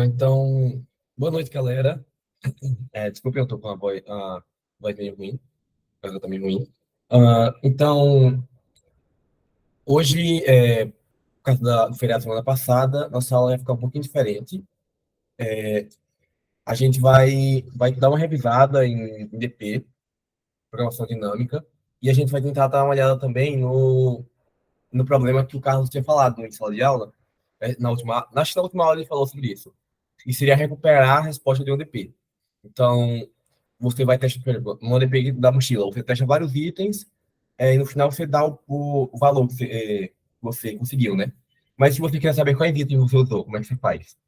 Então, boa noite, galera. Desculpa, eu tô com a voz meio ruim, mas eu tô meio ruim. Então, hoje, por causa do feriado semana passada, nossa aula vai ficar um pouquinho diferente. A gente vai dar uma revisada em DP, Programação Dinâmica, e a gente vai tentar dar uma olhada também no problema que o Carlos tinha falado em sala de aula. Acho que na última aula ele falou sobre isso, e seria recuperar a resposta de um DP. Então, você vai testar, por exemplo, no ODP da mochila, você testa vários itens, e no final você dá o valor que você conseguiu, né? Mas se você quer saber quais itens você usou, como é que você faz?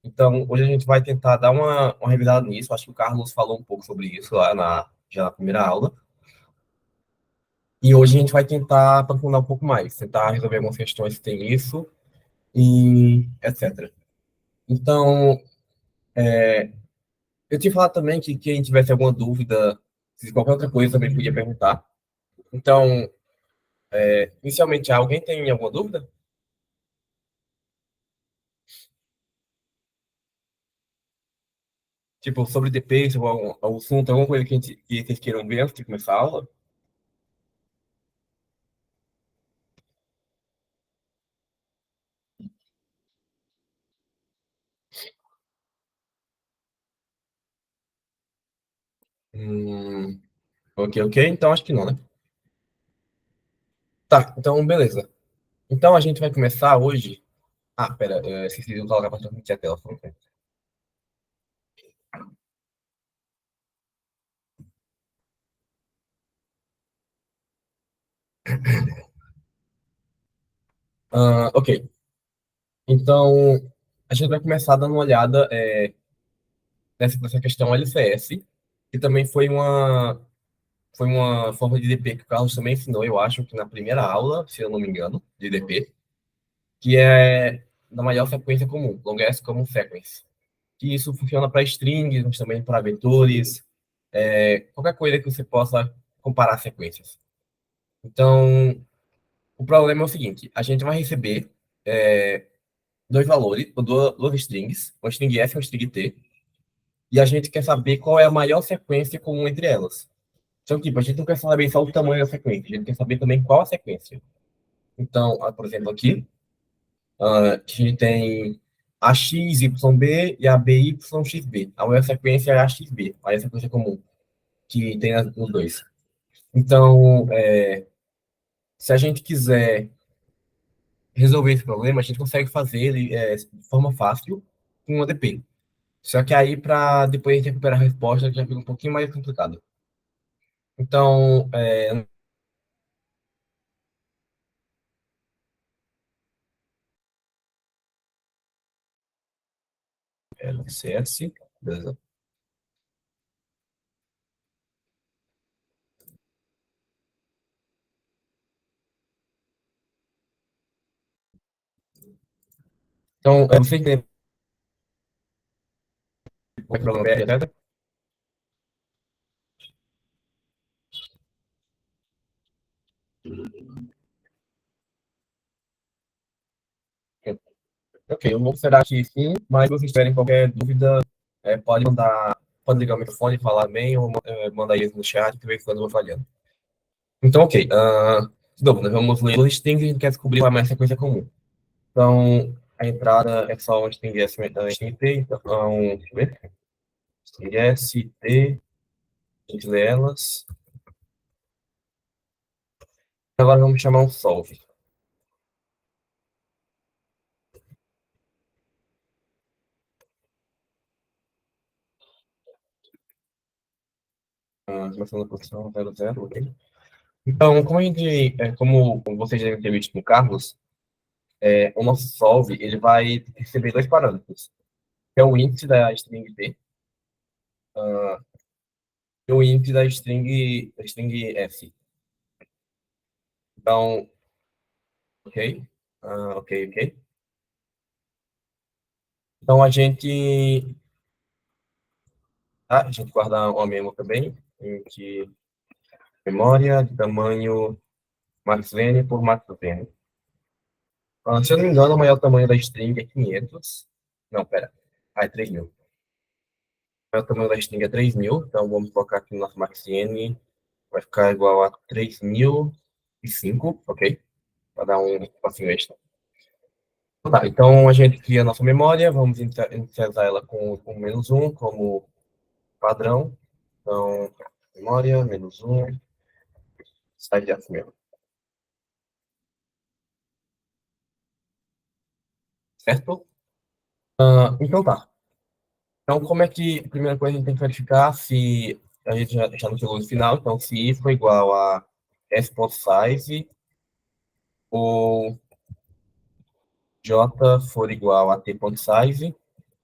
Então, hoje a gente vai tentar dar uma revisada nisso. Acho que o Carlos falou um pouco sobre isso lá já na primeira aula. E hoje a gente vai tentar aprofundar um pouco mais, tentar resolver algumas questões que tem isso e etc. Então, eu te falar também que quem tivesse alguma dúvida, se qualquer outra coisa também podia perguntar. Então, inicialmente, alguém tem alguma dúvida? Tipo, sobre DP, sobre algum assunto, alguma coisa que vocês queiram ver antes de começar a aula? Hum, ok, ok. Então, acho que não, né? Tá, então, beleza. Então, a gente vai começar hoje. Ah, pera, esqueci de colocar para transmitir a tela. Só um momento. Ok, então, a gente vai começar dando uma olhada nessa questão LCS, que também foi uma forma de DP que o Carlos também ensinou, eu acho, que na primeira aula, se eu não me engano, de DP, que é na maior sequência comum, longest common sequence. Que isso funciona para strings, mas também para vetores, qualquer coisa que você possa comparar sequências. Então, o problema é o seguinte: a gente vai receber dois valores, ou duas strings, uma string S e uma string T, e a gente quer saber qual é a maior sequência comum entre elas. Então, tipo, a gente não quer saber só o tamanho da sequência, a gente quer saber também qual a sequência. Então, por exemplo, aqui, a gente tem a XYB e a BYXB. A maior sequência é a XB, aí a sequência comum que tem os dois. Então, se a gente quiser resolver esse problema, a gente consegue fazer ele de forma fácil com o ADP. Só que aí, para depois a gente recuperar a resposta, já fica um pouquinho mais complicado. Então, LCS, beleza. Então, você entende como é que o problema é, etc? Ok, eu vou considerar aqui sim, mas se vocês tiverem qualquer dúvida, pode ligar o microfone, falar bem, ou mandar isso no chat, que de vez em quando eu vou falhando. Então, ok. De novo, nós vamos ler os strings e a gente quer descobrir qual é a mais sequência comum. Então, a entrada é só uma string S, uma string T, então, deixa eu ver. String S, T, a gente lê elas. Agora vamos chamar um solve. Começando a posição 00, ok? Então, como vocês devem ter visto no Carlos, o nosso solve ele vai receber dois parâmetros, que é o int da string T e o int da string S. Então, ok? Ok, ok. Então, a gente guarda uma memo também, em que memória de tamanho maxn por maxn. Se eu não me engano, o maior tamanho da string é 500. Não, pera. Ah, é 3.000. O tamanho da string é 3.000, então vamos colocar aqui no nosso max n, vai ficar igual a 3.005, ok? Para dar um espacinho extra. Tá, então a gente cria a nossa memória, vamos inicializar ela com -1 como padrão. Então, memória, -1, sai de mesmo, certo? Então tá. Então, como é que, a primeira coisa a gente tem que verificar se a gente já não chegou no final, então se i for igual a s.size ou j for igual a t.size,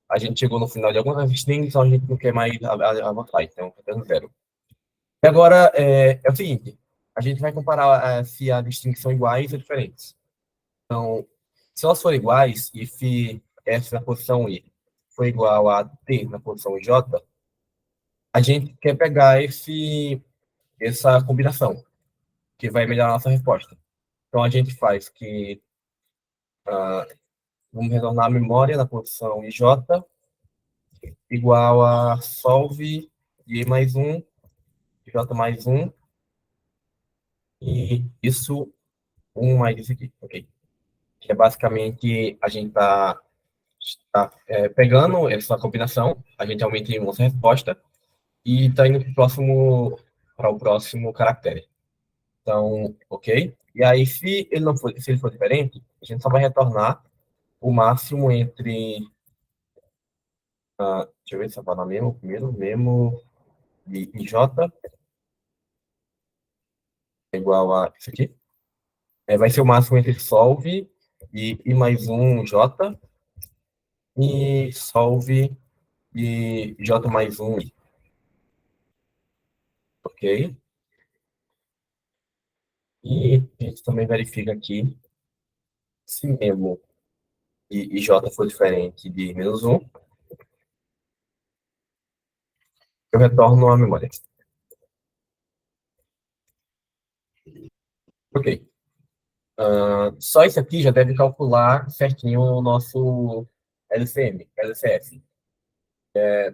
a gente chegou no final de algumas das strings, então a gente não quer mais avançar, então está dando zero. E agora é o seguinte, a gente vai comparar se as strings são iguais ou diferentes. Então, se elas forem iguais, e se s na posição i for igual a t na posição j, a gente quer pegar essa combinação, que vai melhorar a nossa resposta. Então, a gente faz que vamos retornar a memória na posição ij igual a solve i mais 1, j mais 1, e isso 1 mais isso aqui, ok? Que é basicamente a gente tá pegando essa combinação, a gente aumenta em nossa resposta e está indo para o próximo caractere. Então, ok? E aí, se ele for diferente, a gente só vai retornar o máximo entre. Deixa eu ver se eu falar mesmo, primeiro, memo de j é igual a isso aqui. Vai ser o máximo entre solve e i mais um j e solve e j mais um i. Ok? E a gente também verifica aqui se memo e j for diferente de -1, eu retorno a memória. Ok. Só isso aqui já deve calcular certinho o nosso LCM, LCS,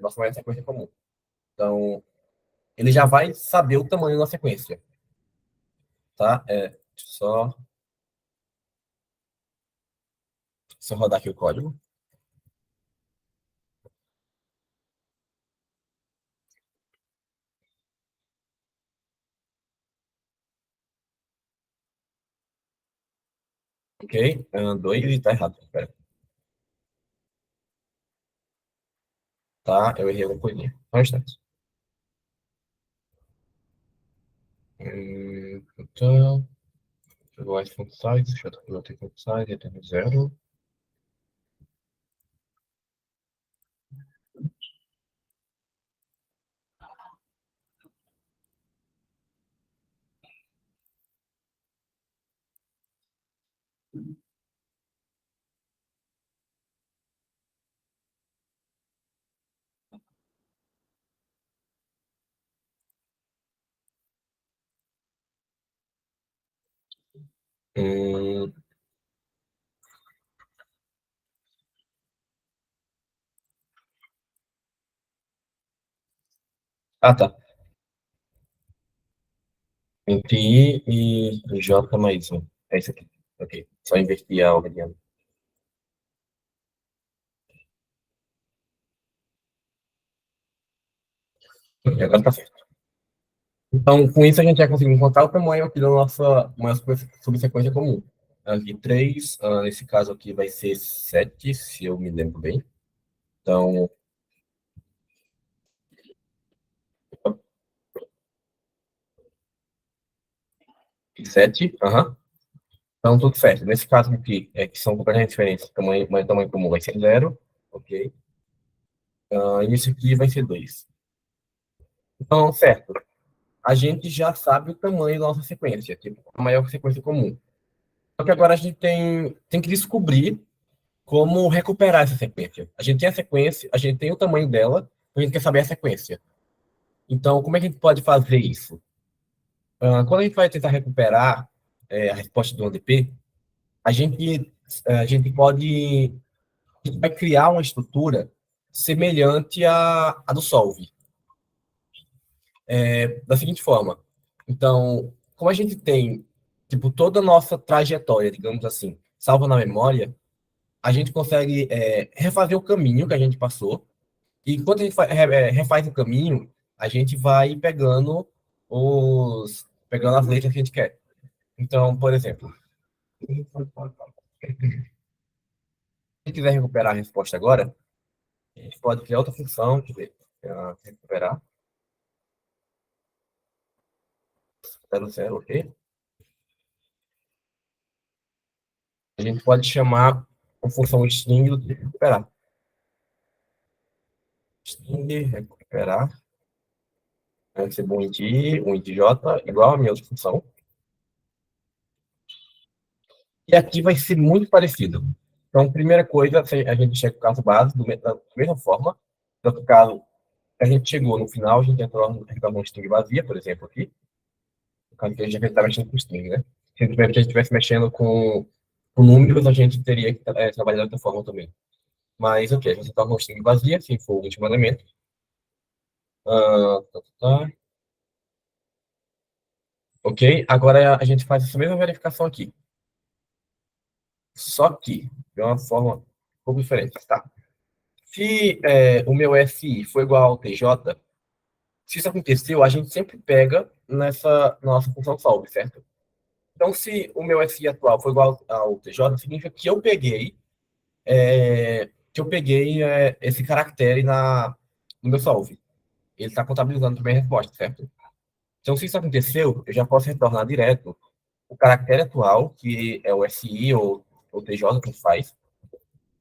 nossa maior sequência comum. Então, ele já vai saber o tamanho da sequência, tá? Só rodar aqui o código. Ok, 2 e tá errado. Espera. Tá, eu errei uma coisinha. Só um instante. Então, chegou a font size, deixa eu colocar font size, até 0. Hum, tá. Entre I e J mais um. É isso aqui. Ok. Só invertir a ordem. Ok, agora tá certo. Então, com isso, a gente já conseguiu encontrar o tamanho aqui da nossa uma subsequência comum. Aqui 3, nesse caso aqui vai ser 7, se eu me lembro bem. Então, 7, aham. Então, tudo certo. Nesse caso aqui, que são completamente diferentes, tamanho comum vai ser 0, ok? E nesse aqui vai ser 2. Então, certo. A gente já sabe o tamanho da nossa sequência, tipo, a maior sequência comum. Só que agora a gente tem que descobrir como recuperar essa sequência. A gente tem a sequência, a gente tem o tamanho dela, a gente quer saber a sequência. Então, como é que a gente pode fazer isso? Quando a gente vai tentar recuperar a resposta do ODP, a gente pode A gente vai criar uma estrutura semelhante à do Solve, da seguinte forma. Então, como a gente tem, tipo, toda a nossa trajetória, digamos assim, salva na memória, a gente consegue refazer o caminho que a gente passou, e enquanto a gente refaz o caminho, a gente vai pegando as letras que a gente quer. Então, por exemplo, se você quiser recuperar a resposta agora, a gente pode criar outra função, deixa eu ver, recuperar, 00, ok? A gente pode chamar a função string do tipo recuperar. String recuperar, vai receber um int j igual a minha outra função. E aqui vai ser muito parecido. Então, primeira coisa, a gente checa o caso base da mesma forma. Tanto caso a gente chegou no final, a gente entrou numa string vazia, por exemplo, aqui. No caso que a gente está mexendo com string, né? Se a gente estivesse mexendo com números, a gente teria que trabalhar de outra forma também. Mas, ok, a gente torna uma string vazia, se for o último elemento. Tá, tá, tá. Ok, agora a gente faz essa mesma verificação aqui. Só que de uma forma um pouco diferente, tá? Se o meu SI for igual ao TJ, se isso aconteceu, a gente sempre pega nessa nossa função solve, certo? Então, se o meu SI atual for igual ao TJ, significa que eu peguei esse caractere no meu solve. Ele está contabilizando também a resposta, certo? Então, se isso aconteceu, eu já posso retornar direto o caractere atual, que é o SI ou o TJ, que faz,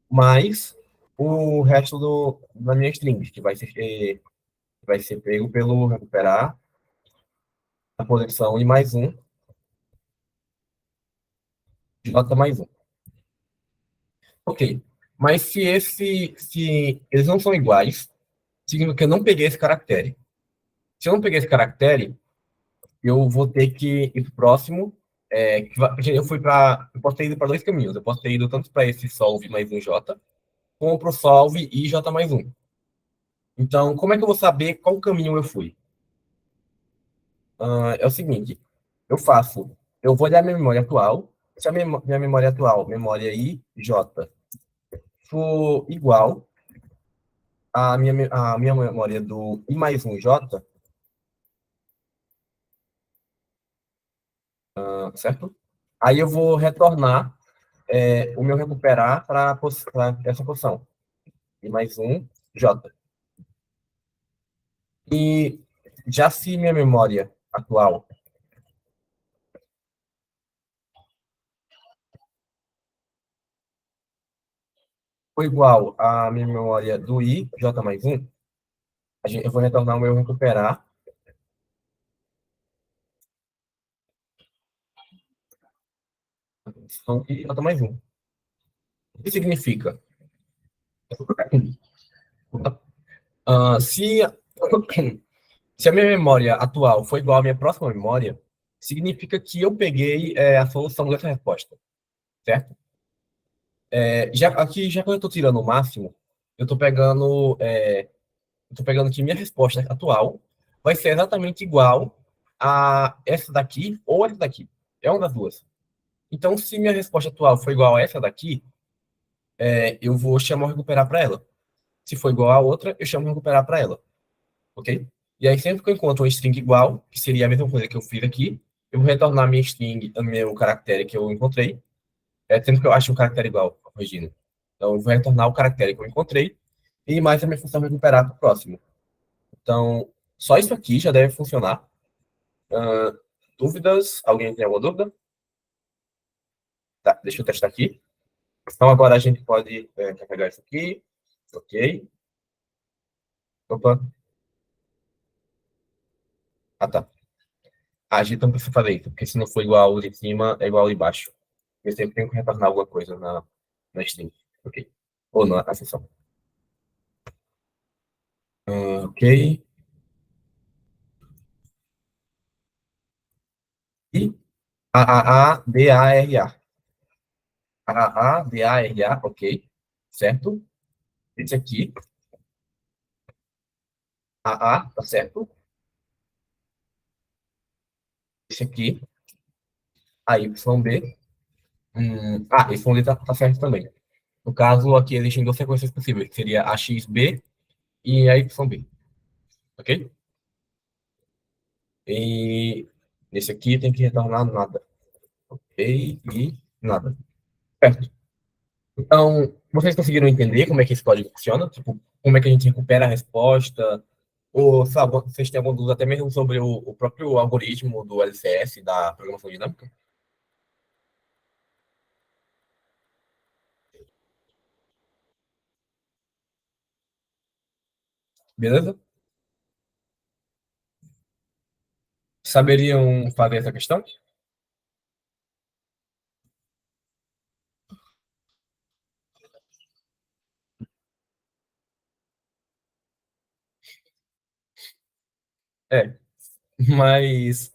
mais o resto da minha string, que vai ser pego pelo recuperar a posição e mais um, J mais um. Ok. Mas se eles não são iguais, significa que eu não peguei esse caractere. Se eu não peguei esse caractere, eu vou ter que ir pro próximo. Eu posso ter ido para dois caminhos. Eu posso ter ido tanto para esse solve mais um J, como para o solve e J mais um. Então, como é que eu vou saber qual caminho eu fui? É o seguinte, eu vou olhar minha memória atual. Se a minha memória atual, memória I, J, for igual a minha memória do I mais um J, certo? Aí eu vou retornar o meu recuperar para essa posição. I mais um J. E já se minha memória atual for igual à minha memória do I, J mais um, eu vou retornar o meu recuperar então, I, J mais um. O que significa? Se, se a minha memória atual for igual à minha próxima memória, significa que eu peguei a solução dessa resposta, certo? Já que eu estou tirando o máximo, eu estou pegando que minha resposta atual vai ser exatamente igual a essa daqui ou essa daqui. É uma das duas. Então, se minha resposta atual for igual a essa daqui, eu vou chamar o recuperar para ela. Se for igual a outra, eu chamo o recuperar para ela. Ok? E aí, sempre que eu encontro uma string igual, que seria a mesma coisa que eu fiz aqui, eu vou retornar minha string, o meu caractere que eu encontrei, sempre que eu acho um caractere igual, corrigindo. Então, eu vou retornar o caractere que eu encontrei e mais a minha função recuperar para o próximo. Então, só isso aqui já deve funcionar. Ah, dúvidas? Alguém tem alguma dúvida? Tá, deixa eu testar aqui. Então, agora a gente pode carregar isso aqui. Ok. Opa. Ah, tá. A gente não precisa fazer isso, porque se não for igual ao de cima, é igual ao de baixo. Eu sempre tenho que retornar alguma coisa na string. Ok. Ou na sessão. Ok. E A-A-A-D-A-R-A. A-A-A-D-A-R-A, ok. certo? Esse aqui, A, tá certo? Esse aqui, a YB. Y D tá certo também. No caso, aqui existem duas sequências possíveis, que seria a XB e a YB, ok? E nesse aqui tem que retornar nada, ok? E nada. Certo. Então, vocês conseguiram entender como é que esse código funciona? Tipo, como é que a gente recupera a resposta? Ou, sabe, vocês têm alguma dúvida até mesmo sobre o próprio algoritmo do LCS, da programação dinâmica? Beleza? Saberiam fazer essa questão? É, mas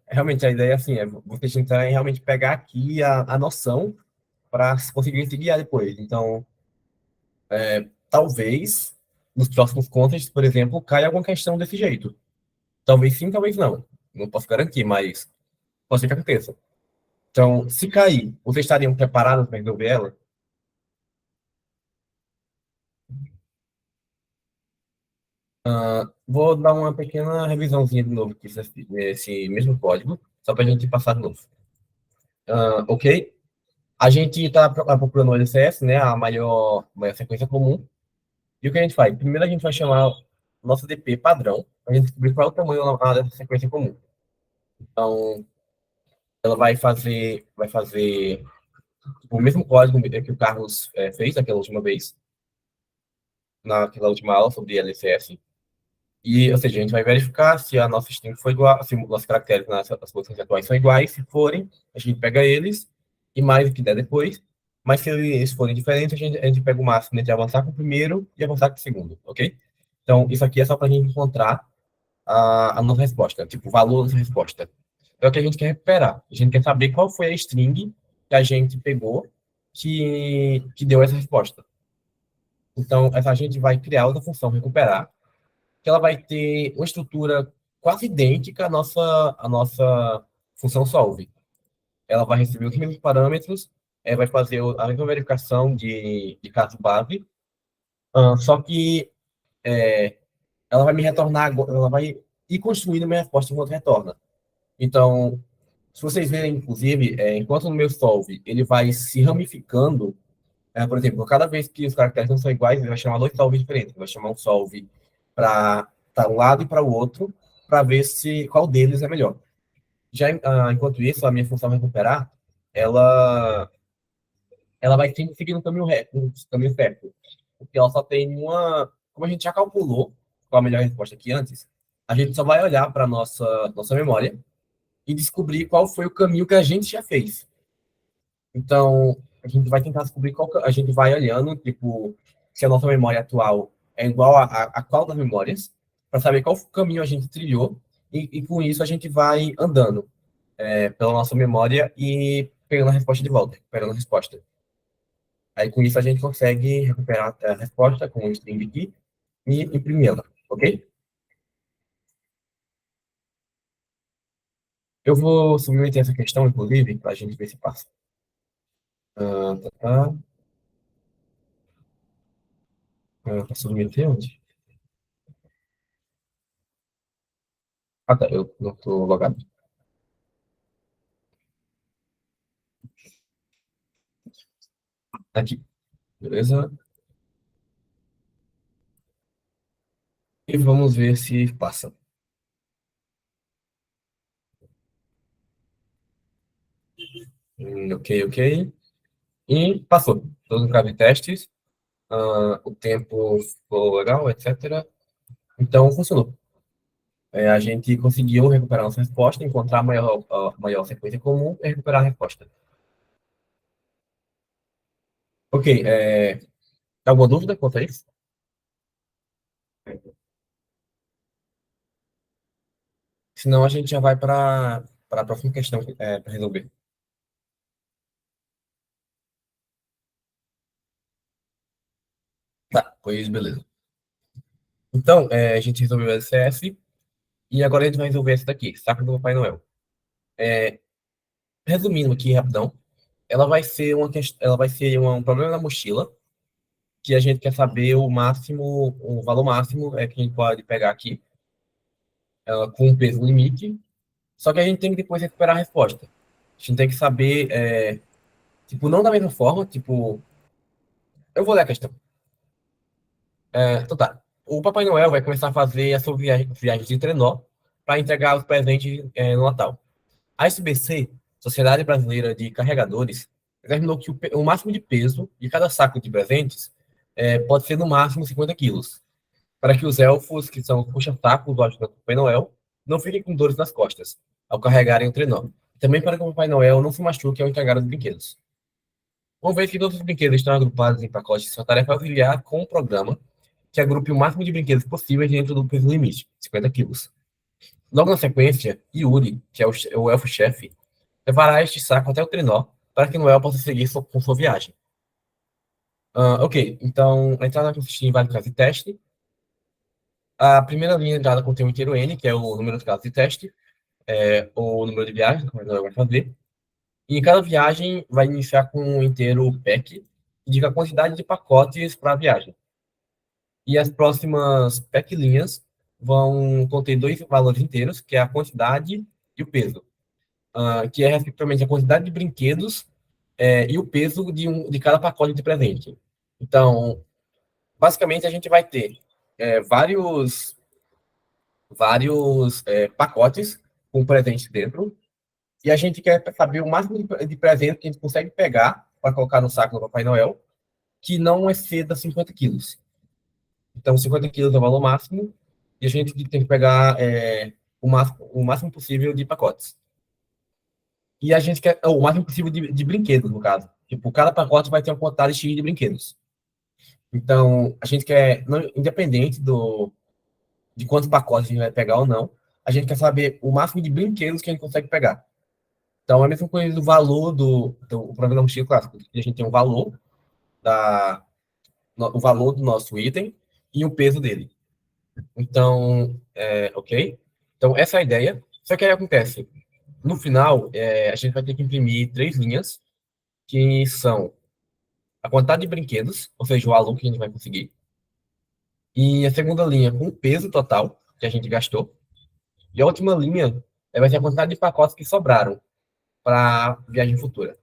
realmente a ideia assim, é vocês tentarem realmente pegar aqui a noção para conseguirem se guiar depois. Então, talvez nos próximos contas, por exemplo, caia alguma questão desse jeito. Talvez sim, talvez não. Não posso garantir, mas pode ser que aconteça. Então, se cair, vocês estariam preparados para resolver ela? Vou dar uma pequena revisãozinha de novo aqui nesse mesmo código, só para a gente passar de novo. Ok? A gente está procurando o LCS, né, a maior sequência comum. E o que a gente faz? Primeiro a gente vai chamar o nosso DP padrão, para a gente descobrir qual é o tamanho dessa sequência comum. Então, ela vai fazer o mesmo código que o Carlos fez naquela última vez, naquela última aula sobre LCS. E, ou seja, a gente vai verificar se a nossa string foi igual, se os nossos caracteres nas posições atuais são iguais. Se forem, a gente pega eles e mais o que der depois. Mas se eles forem diferentes, a gente pega o máximo entre avançar com o primeiro e avançar com o segundo, ok? Então, isso aqui é só para a gente encontrar a nossa resposta, tipo, o valor da nossa resposta. É o que a gente quer recuperar. A gente quer saber qual foi a string que a gente pegou que deu essa resposta. Então, a gente vai criar outra função recuperar, que ela vai ter uma estrutura quase idêntica à nossa função solve. Ela vai receber os mesmos parâmetros, vai fazer a mesma verificação de caso base, só que ela vai me retornar, ela vai ir construindo a minha resposta enquanto retorna. Então, se vocês verem, inclusive, enquanto no meu solve ele vai se ramificando, por exemplo, cada vez que os caracteres não são iguais, ele vai chamar dois solves diferentes. Ele vai chamar um solve para um lado e para o outro, para ver se qual deles é melhor. Já enquanto isso, a minha função recuperar, ela, ela vai sempre seguir no caminho reto, no caminho certo. Porque ela só tem uma. Como a gente já calculou qual a melhor resposta aqui antes, a gente só vai olhar para nossa memória e descobrir qual foi o caminho que a gente já fez. Então, a gente vai tentar descobrir a gente vai olhando, tipo, se a nossa memória atual é igual a qual das memórias, para saber qual caminho a gente trilhou, e com isso a gente vai andando pela nossa memória e pegando a resposta de volta, recuperando a resposta. Aí com isso a gente consegue recuperar a resposta com o string aqui e imprimi-la, ok? Eu vou submeter essa questão, inclusive, para a gente ver se passa. Tá. Para submeter onde? Ah, tá, eu não estou logado. Aqui, beleza? E vamos ver se passa. Ok, ok. E passou. Todos os casos testes. O tempo ficou legal, etc. Então, funcionou. A gente conseguiu recuperar nossa resposta, encontrar a maior sequência comum e recuperar a resposta. Ok, alguma dúvida quanto a isso? Senão a gente já vai para a próxima questão para resolver. Tá, pois beleza. Então, a gente resolveu o LCS e agora a gente vai resolver essa daqui, saco do Papai Noel. Resumindo aqui rapidão, ela vai ser um problema na mochila que a gente quer saber o máximo, o valor máximo que a gente pode pegar aqui, com um peso limite. Só que a gente tem que depois recuperar a resposta. A gente tem que saber, tipo, não da mesma forma, tipo, eu vou ler a questão. Então tá. O Papai Noel vai começar a fazer a sua viagem de trenó para entregar os presentes no Natal. A SBC, Sociedade Brasileira de Carregadores, determinou que o máximo de peso de cada saco de presentes pode ser no máximo 50 quilos, para que os elfos, que são os puxa-sacos do ajudante do Papai Noel, não fiquem com dores nas costas ao carregarem o trenó. Também para que o Papai Noel não se machuque ao entregar os brinquedos. Uma vez que todos os brinquedos estão agrupados em pacotes, sua tarefa é auxiliar com um programa que agrupe o máximo de brinquedos possíveis dentro do peso limite, 50 quilos. Logo na sequência, Yuri, que é o elfo-chefe, levará este saco até o trenó para que Noel possa seguir com sua viagem. Ok, então a entrada consiste em vários casos de teste. A primeira linha de entrada contém o inteiro N, que é o número de casos de teste, ou o número de viagens que Noel vai fazer. E cada viagem vai iniciar com um inteiro pack, que indica a quantidade de pacotes para a viagem. E as próximas pack linhas vão conter dois valores inteiros, que é a quantidade e o peso, que é respectivamente a quantidade de brinquedos e o peso de cada pacote de presente. Então, basicamente, a gente vai ter vários pacotes com presentes dentro, e a gente quer saber o máximo de presente que a gente consegue pegar para colocar no saco do Papai Noel, que não exceda 50 quilos. Então, 50 quilos é o valor máximo, e a gente tem que pegar o máximo possível de pacotes. E a gente quer o máximo possível de brinquedos, no caso. Tipo, cada pacote vai ter uma quantidade X de brinquedos. Então, a gente quer, independente de quantos pacotes a gente vai pegar ou não, a gente quer saber o máximo de brinquedos que a gente consegue pegar. Então, é a mesma coisa do valor do programa mochila clássico. A gente tem da, o valor do nosso item e o peso dele. Então, ok? Então, essa é a ideia. Só que aí acontece, no final, a gente vai ter que imprimir três linhas, que são a quantidade de brinquedos, ou seja, o valor que a gente vai conseguir, e a segunda linha com o peso total que a gente gastou, e a última linha vai ser a quantidade de pacotes que sobraram para viagem futura.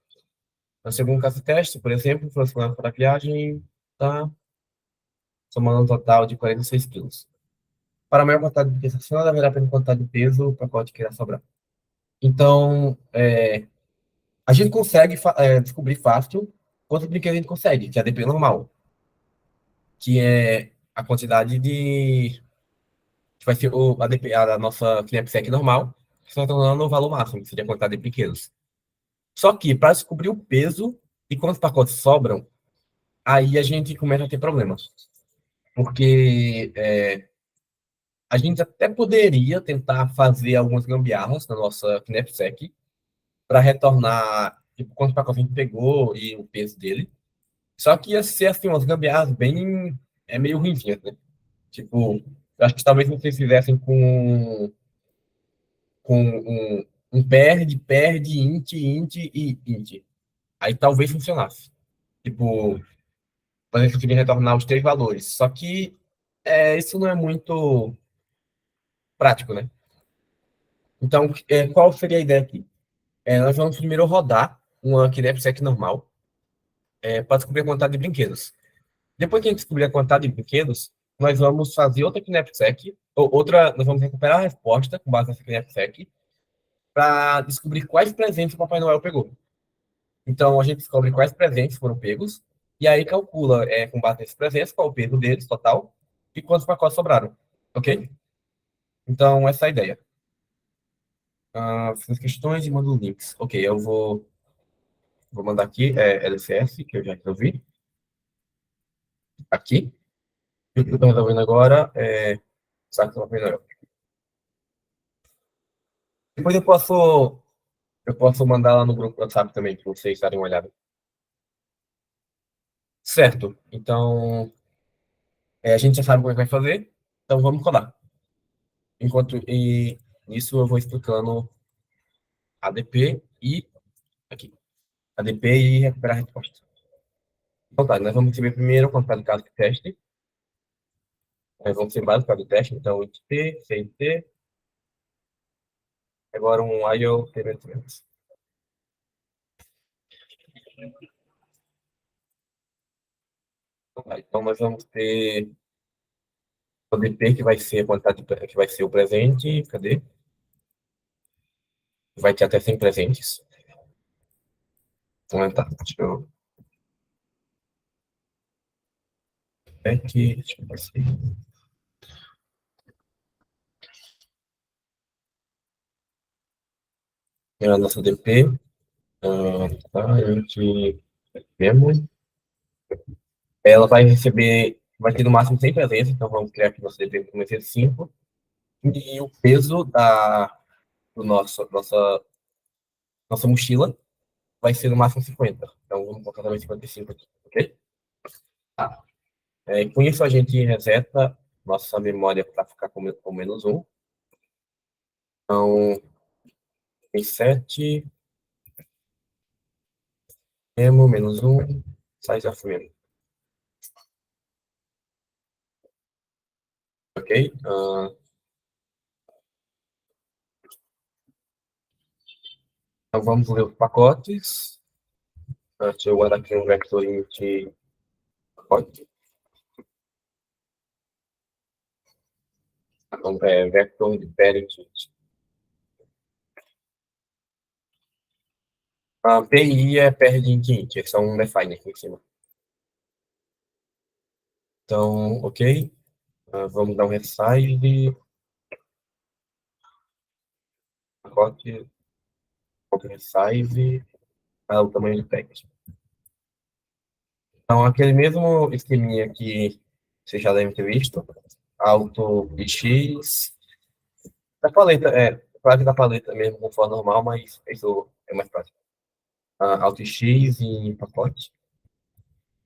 No segundo caso de teste, por exemplo, foi para a viagem, tá somando um total de 46 quilos. Para a maior quantidade de peso adicionada, haverá pela quantidade de peso o pacote que irá sobrar. Então, a gente consegue descobrir fácil quantos brinquedos a gente consegue, que é a DP normal, que é a quantidade que vai ser a nossa knapsack normal, que está tornando o valor máximo, que seria a quantidade de brinquedos. Só que, para descobrir o peso e quantos pacotes sobram, aí a gente começa a ter problemas. Porque a gente até poderia tentar fazer algumas gambiarras na nossa knapsack para retornar tipo, quantos pacotes a gente pegou e o peso dele. Só que ia ser assim, umas gambiarras bem meio ruinzinhas, né? Tipo, eu acho que talvez vocês fizessem com um perde, int e int. Aí talvez funcionasse. Tipo, para gente conseguir retornar os três valores. Só que isso não é muito prático, né? Então, qual seria a ideia aqui? Nós vamos primeiro rodar uma knapsack normal para descobrir a quantidade de brinquedos. Depois que a gente descobrir a quantidade de brinquedos, nós vamos fazer outra knapsack, nós vamos recuperar a resposta com base nessa knapsack para descobrir quais presentes o Papai Noel pegou. Então, a gente descobre quais presentes foram pegos, e aí calcula, com base nesses presentes, qual o peso deles total e quantos pacotes sobraram. Ok? Então, essa é a ideia. Fiz as questões e mando links. Ok, vou mandar aqui, LCS, que eu já resolvi. Aqui. E o que eu estou resolvendo agora saco do Papai Noel. Depois eu posso mandar lá no grupo do WhatsApp também, para vocês darem uma olhada. Certo. Então, A gente já sabe como é que vai fazer, então vamos codar. Isso eu vou explicando ADP e aqui. ADP e recuperar a resposta. Então tá, nós vamos receber primeiro o quantidade de caso de teste. Nós vamos ser básico do teste, então int t, cint, agora um IO event. Então, tá, então nós vamos ter o DP, que vai ser a quantidade que vai ser o presente. Cadê? Vai ter até 100 presentes. Então, tá, deixa eu ver aqui. Deixa eu ver se... É a nossa DP. Tá, a gente vemos. Ela vai receber, vai ter no máximo 100 presentes, então vamos criar aqui nossa DP com 5. E o peso do nossa mochila vai ser no máximo 50. Então vamos colocar também 55 aqui, ok? Tá. Com isso a gente reseta nossa memória para ficar com -1. Então, em 7, memo, -1, size of memo, ok? Então vamos ler os pacotes. Deixa eu guardar aqui um vector int pacote. Então, vector de parent int. PI é paired int, é só um define aqui em cima. Então, ok. Vamos dar um resize. Pacote, resize. O tamanho do package. Então, aquele mesmo esqueminha que vocês já devem ter visto. Auto e X. Da paleta, claro que da paleta mesmo, com forma normal, mas isso é mais prático. Auto e X em pacote.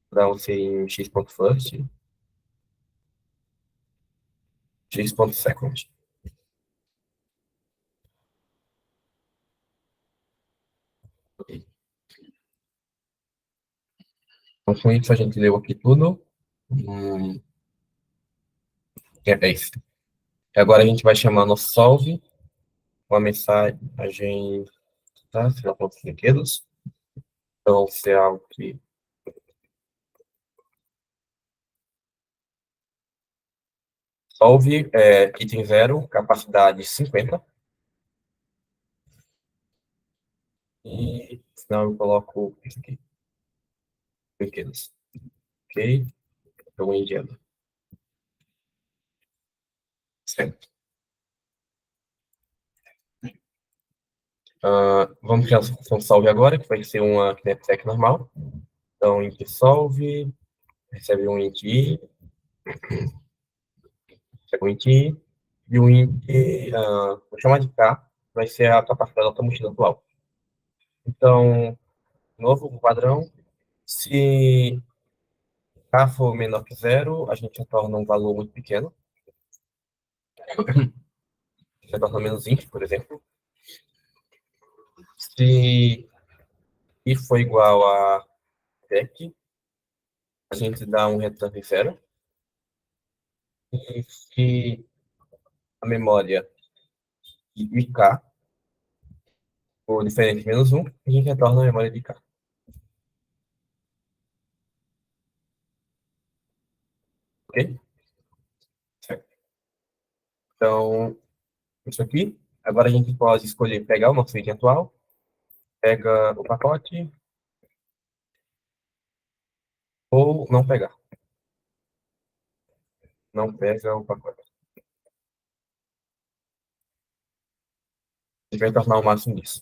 Dá um C em x.first. x.second. Então, com isso, a gente leu aqui tudo. É isso. Agora a gente vai chamar no solve uma mensagem, tá? Será pontos brinquedos. Então, se é algo que solve, item 0, capacidade 50. E senão eu coloco isso aqui, brinquedos. Ok? Então, indiano. Certo. Vamos criar a função solve agora, que vai ser uma knapsack normal. Então, int solve, recebe um int i, recebe um int i, e o int, vou chamar de k, vai ser a capacidade da outra mochila atual. Então, novo padrão, se k for menor que 0, a gente retorna um valor muito pequeno. Retorna -20, por exemplo. Se i for igual a tech, a gente dá um retorno em 0. E se a memória de k for diferente de -1, a gente retorna a memória de k. Ok? Certo. Então, isso aqui. Agora a gente pode escolher pegar o nosso item atual, pega o pacote, ou não pegar. Não pega o pacote. A gente vai tornar o máximo disso.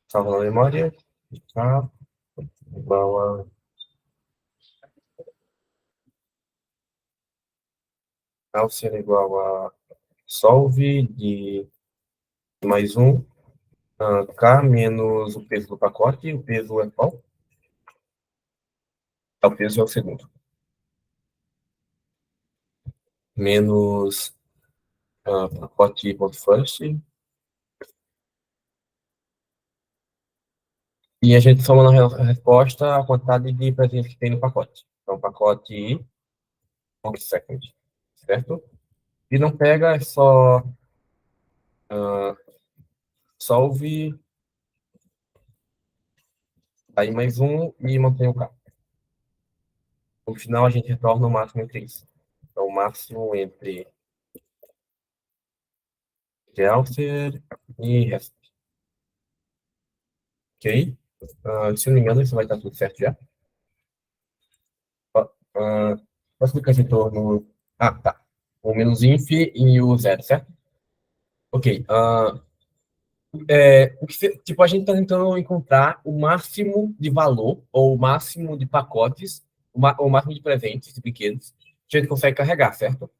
Salva na memória. K igual a será igual a solve de mais 1, k menos o peso do pacote. O peso é qual? É o peso é o segundo. Menos pacote.first. E a gente soma na resposta a quantidade de presentes que tem no pacote. Então, pacote.second, certo? E não pega, é só solve, aí mais um e mantém o carro. No final, a gente retorna o máximo entre isso. Então, o máximo entre Gelser e resto. Ok? Se eu não me engano, isso vai estar tudo certo já. Posso clicar esse retorno? Ah, tá. O menos inf e o zero, certo? Ok. Tipo, a gente está tentando encontrar o máximo de valor, ou o máximo de pacotes, o máximo de presentes, de brinquedos, que a gente consegue carregar, certo?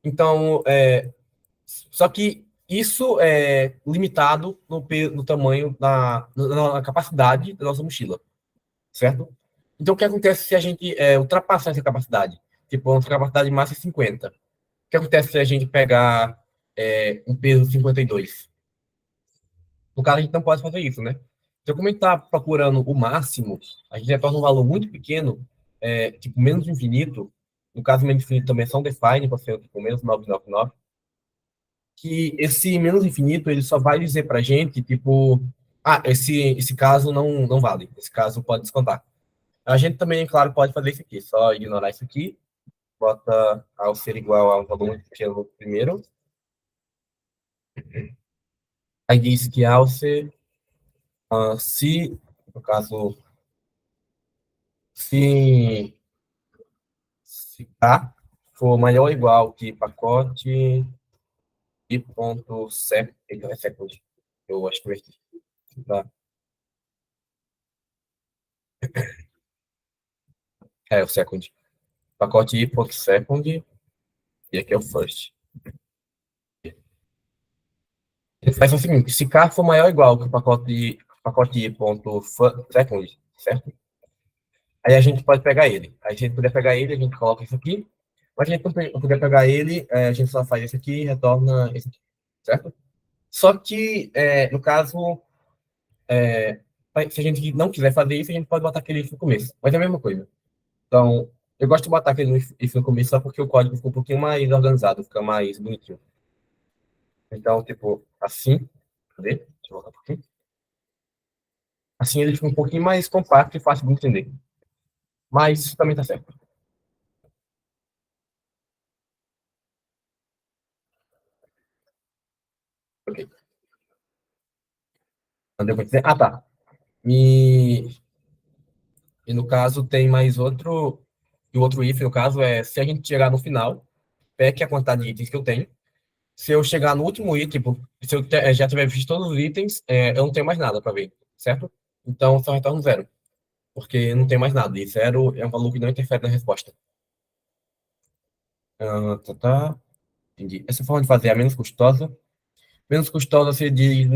Então, só que isso é limitado no tamanho, na capacidade da nossa mochila, certo? Então, o que acontece se a gente ultrapassar essa capacidade? Tipo, a nossa capacidade máxima é 50. O que acontece se a gente pegar um peso 52? No caso, a gente não pode fazer isso, né? Então, como a gente está procurando o máximo, a gente retorna um valor muito pequeno, tipo, menos infinito. No caso, menos infinito também é só um define, pode ser tipo, menos 999, que esse menos infinito, ele só vai dizer para a gente, tipo, esse caso não vale, esse caso pode descontar. A gente também, claro, pode fazer isso aqui, só ignorar isso aqui, bota ao ser igual a um valor muito pequeno no primeiro, aí diz que ao ser, se, no caso, se A for maior ou igual que pacote e ponto second, eu acho que vai tá. É o second. Pacote i ponto second e aqui é o first. Ele faz o seguinte, se K for maior ou igual que o pacote i ponto second, certo? Aí a gente pode pegar ele. Aí se a gente puder pegar ele, a gente coloca isso aqui. Mas se a gente não puder pegar ele, a gente só faz esse aqui e retorna esse aqui, certo? Só que, no caso, se a gente não quiser fazer isso, a gente pode botar aquele if no começo. Mas é a mesma coisa. Então, eu gosto de botar aquele if no começo só porque o código fica um pouquinho mais organizado, fica mais bonitinho. Então, tipo, assim, cadê? Deixa eu voltar um pouquinho. Assim ele fica um pouquinho mais compacto e fácil de entender. Mas isso também tá certo. Ok. Não deu pra dizer? Ah, tá. E, e no caso tem mais outro. E o outro if, no caso, é se a gente chegar no final, pegue a quantidade de itens que eu tenho. Se eu chegar no último item, tipo, se eu já tiver visto todos os itens, eu não tenho mais nada para ver, certo? Então só retorno zero, porque não tem mais nada. E zero é um valor que não interfere na resposta. Tá. Entendi. Essa forma de fazer é a menos custosa. Menos custosa se diz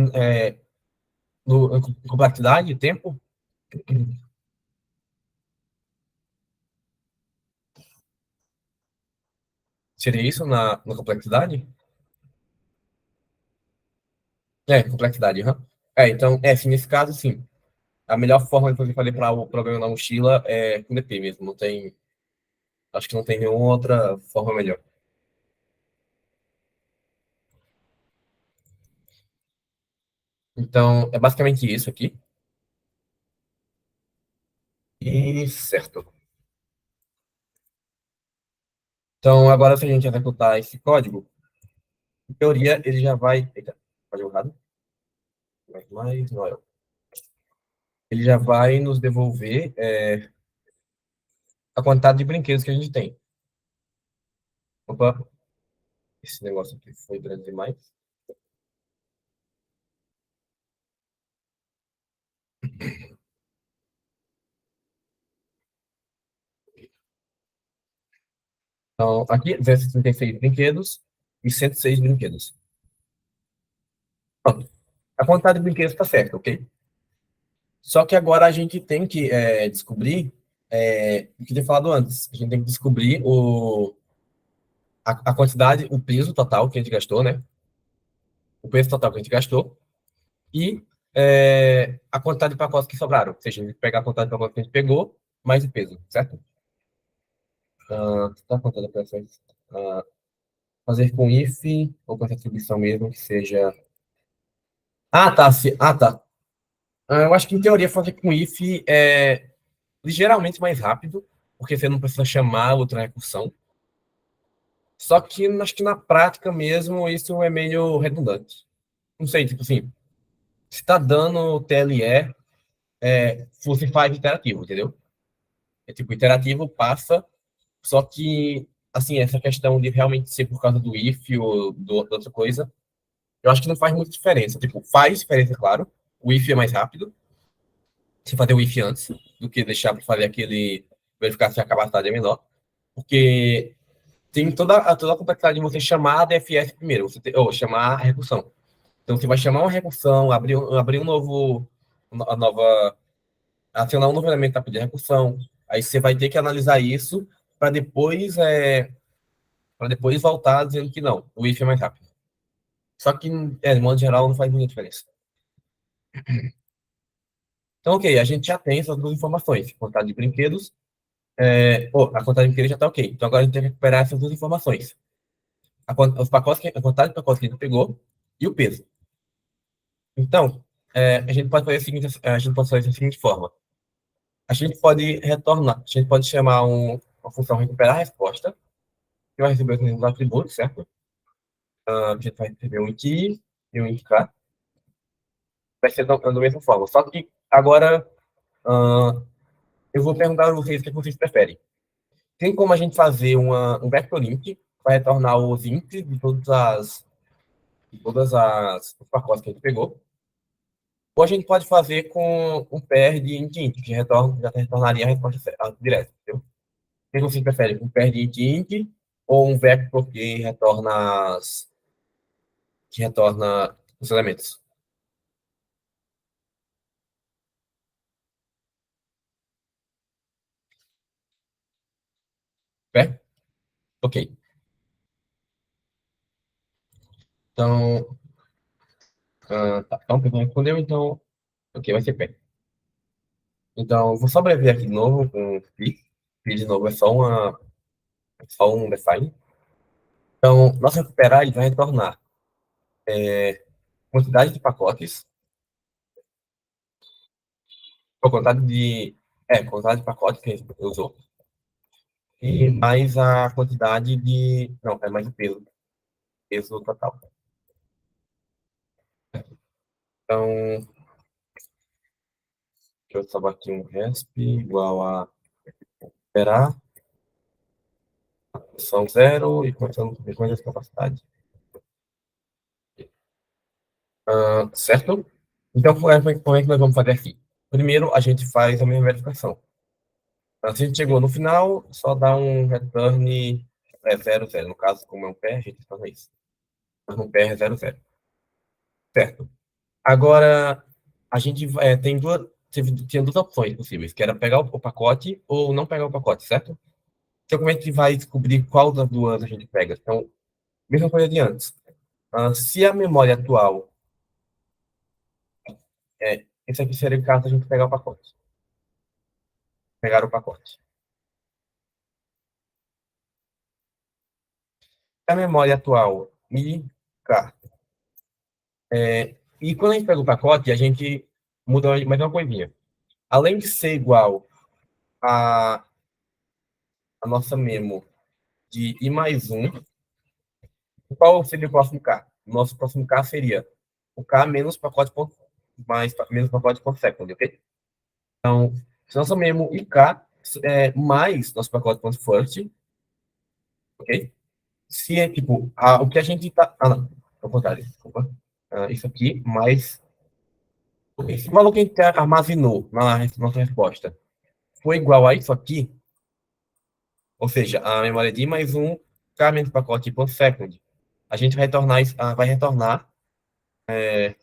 no, complexidade, tempo. Seria isso na complexidade? Complexidade, aham. Então, sim, nesse caso, sim. A melhor forma de fazer para o programa na mochila é com DP mesmo. Não tem, acho que não tem nenhuma outra forma melhor. Então, é basicamente isso aqui. E certo. Então, agora, se a gente executar esse código, em teoria, ele já vai. Eita, código errado. Não é. Ele já vai nos devolver a quantidade de brinquedos que a gente tem. Opa, esse negócio aqui foi grande demais. Então, aqui, 236 brinquedos e 106 brinquedos. Pronto. A quantidade de brinquedos está certa, ok? Só que agora a gente tem que descobrir O que eu tinha falado antes, a gente tem que descobrir a quantidade, o peso total que a gente gastou, né? O peso total que a gente gastou e a quantidade de pacotes que sobraram. Ou seja, a gente pegar a quantidade de pacotes que a gente pegou, mais o peso, certo? Tá contando operações. Fazer com if ou com essa atribuição mesmo, que seja. Tá. Tá. Eu acho que, em teoria, fazer com if é ligeiramente mais rápido, porque você não precisa chamar outra recursão. Só que acho que na prática mesmo isso é meio redundante. Não sei, tipo assim, se tá dando TLE, você faz iterativo, entendeu? É tipo, iterativo passa, só que, assim, essa questão de realmente ser por causa do if ou da outra coisa, eu acho que não faz muita diferença. Tipo, faz diferença, claro. O if é mais rápido, se fazer o if antes, do que deixar para fazer aquele verificar se a capacidade é menor. Porque tem toda a complexidade de você chamar a DFS primeiro, ou chamar a recursão. Então, você vai chamar uma recursão, abrir um novo, a nova, acionar um novo elemento para pedir recursão. Aí você vai ter que analisar isso para depois voltar dizendo que não, o if é mais rápido. Só que, de modo geral, não faz muita diferença. Então, ok, a gente já tem essas duas informações, quantidade de brinquedos, a quantidade de brinquedos já está ok. Então, agora a gente tem que recuperar essas duas informações. Os pacotes, a quantidade de pacotes que a gente pegou e o peso. Então, a gente pode fazer a gente pode fazer da seguinte forma. A gente pode retornar, a gente pode chamar uma função recuperar a resposta, que vai receber os mesmos atributos, certo? A gente vai receber um int e um int k, vai ser da mesma forma. Só que agora eu vou perguntar a vocês o que vocês preferem. Tem como a gente fazer um vector int para retornar os ints de todas as os pacotes que a gente pegou, ou a gente pode fazer com um pair de int, que já retornaria a resposta direta, entendeu? O que você prefere, um pair de int ou um vector que retorna os elementos? Pair? Ok. Então, tá. Então, pegou, respondeu, então, ok, vai ser pair. Então, vou só abreviar aqui de novo com fi. Fi de novo é só um define. Então, nosso recuperar, ele vai retornar quantidade de pacotes, ou quantidade de pacotes que a gente usou, e mais a quantidade de, não, é mais o peso total. Então, deixa eu salvar aqui um resp igual a esperar, são zero e contando com a capacidade. Certo? Então, como é que nós vamos fazer aqui? Primeiro, a gente faz a mesma verificação. Se a gente chegou no final, só dá um return 0, 0. No caso, como é um pair, a gente faz isso. Mas no pair é 0, 0. Certo. Agora, a gente tinha duas opções possíveis, que era pegar o pacote ou não pegar o pacote, certo? Então, como é que vai descobrir qual das duas a gente pega? Então, mesma coisa de antes. Se a memória atual esse aqui seria o caso da gente pegar o pacote. Pegar o pacote. A memória atual e cá. E quando a gente pega o pacote, a gente muda mais uma coisinha. Além de ser igual a nossa memo de i mais um, qual seria o próximo K? Nosso próximo K seria o K menos pacote menos pacote ponto second, ok? Então, se nossa memo i K mais nosso pacote ponto first, ok? Se é tipo, o que a gente tá. Não, ao contrário, desculpa. Isso aqui, mais. Ok, se o valor que a gente armazenou na nossa resposta for igual a isso aqui, ou seja, a memória de mais um K menos pacote ponto second, a gente vai retornar. Deixa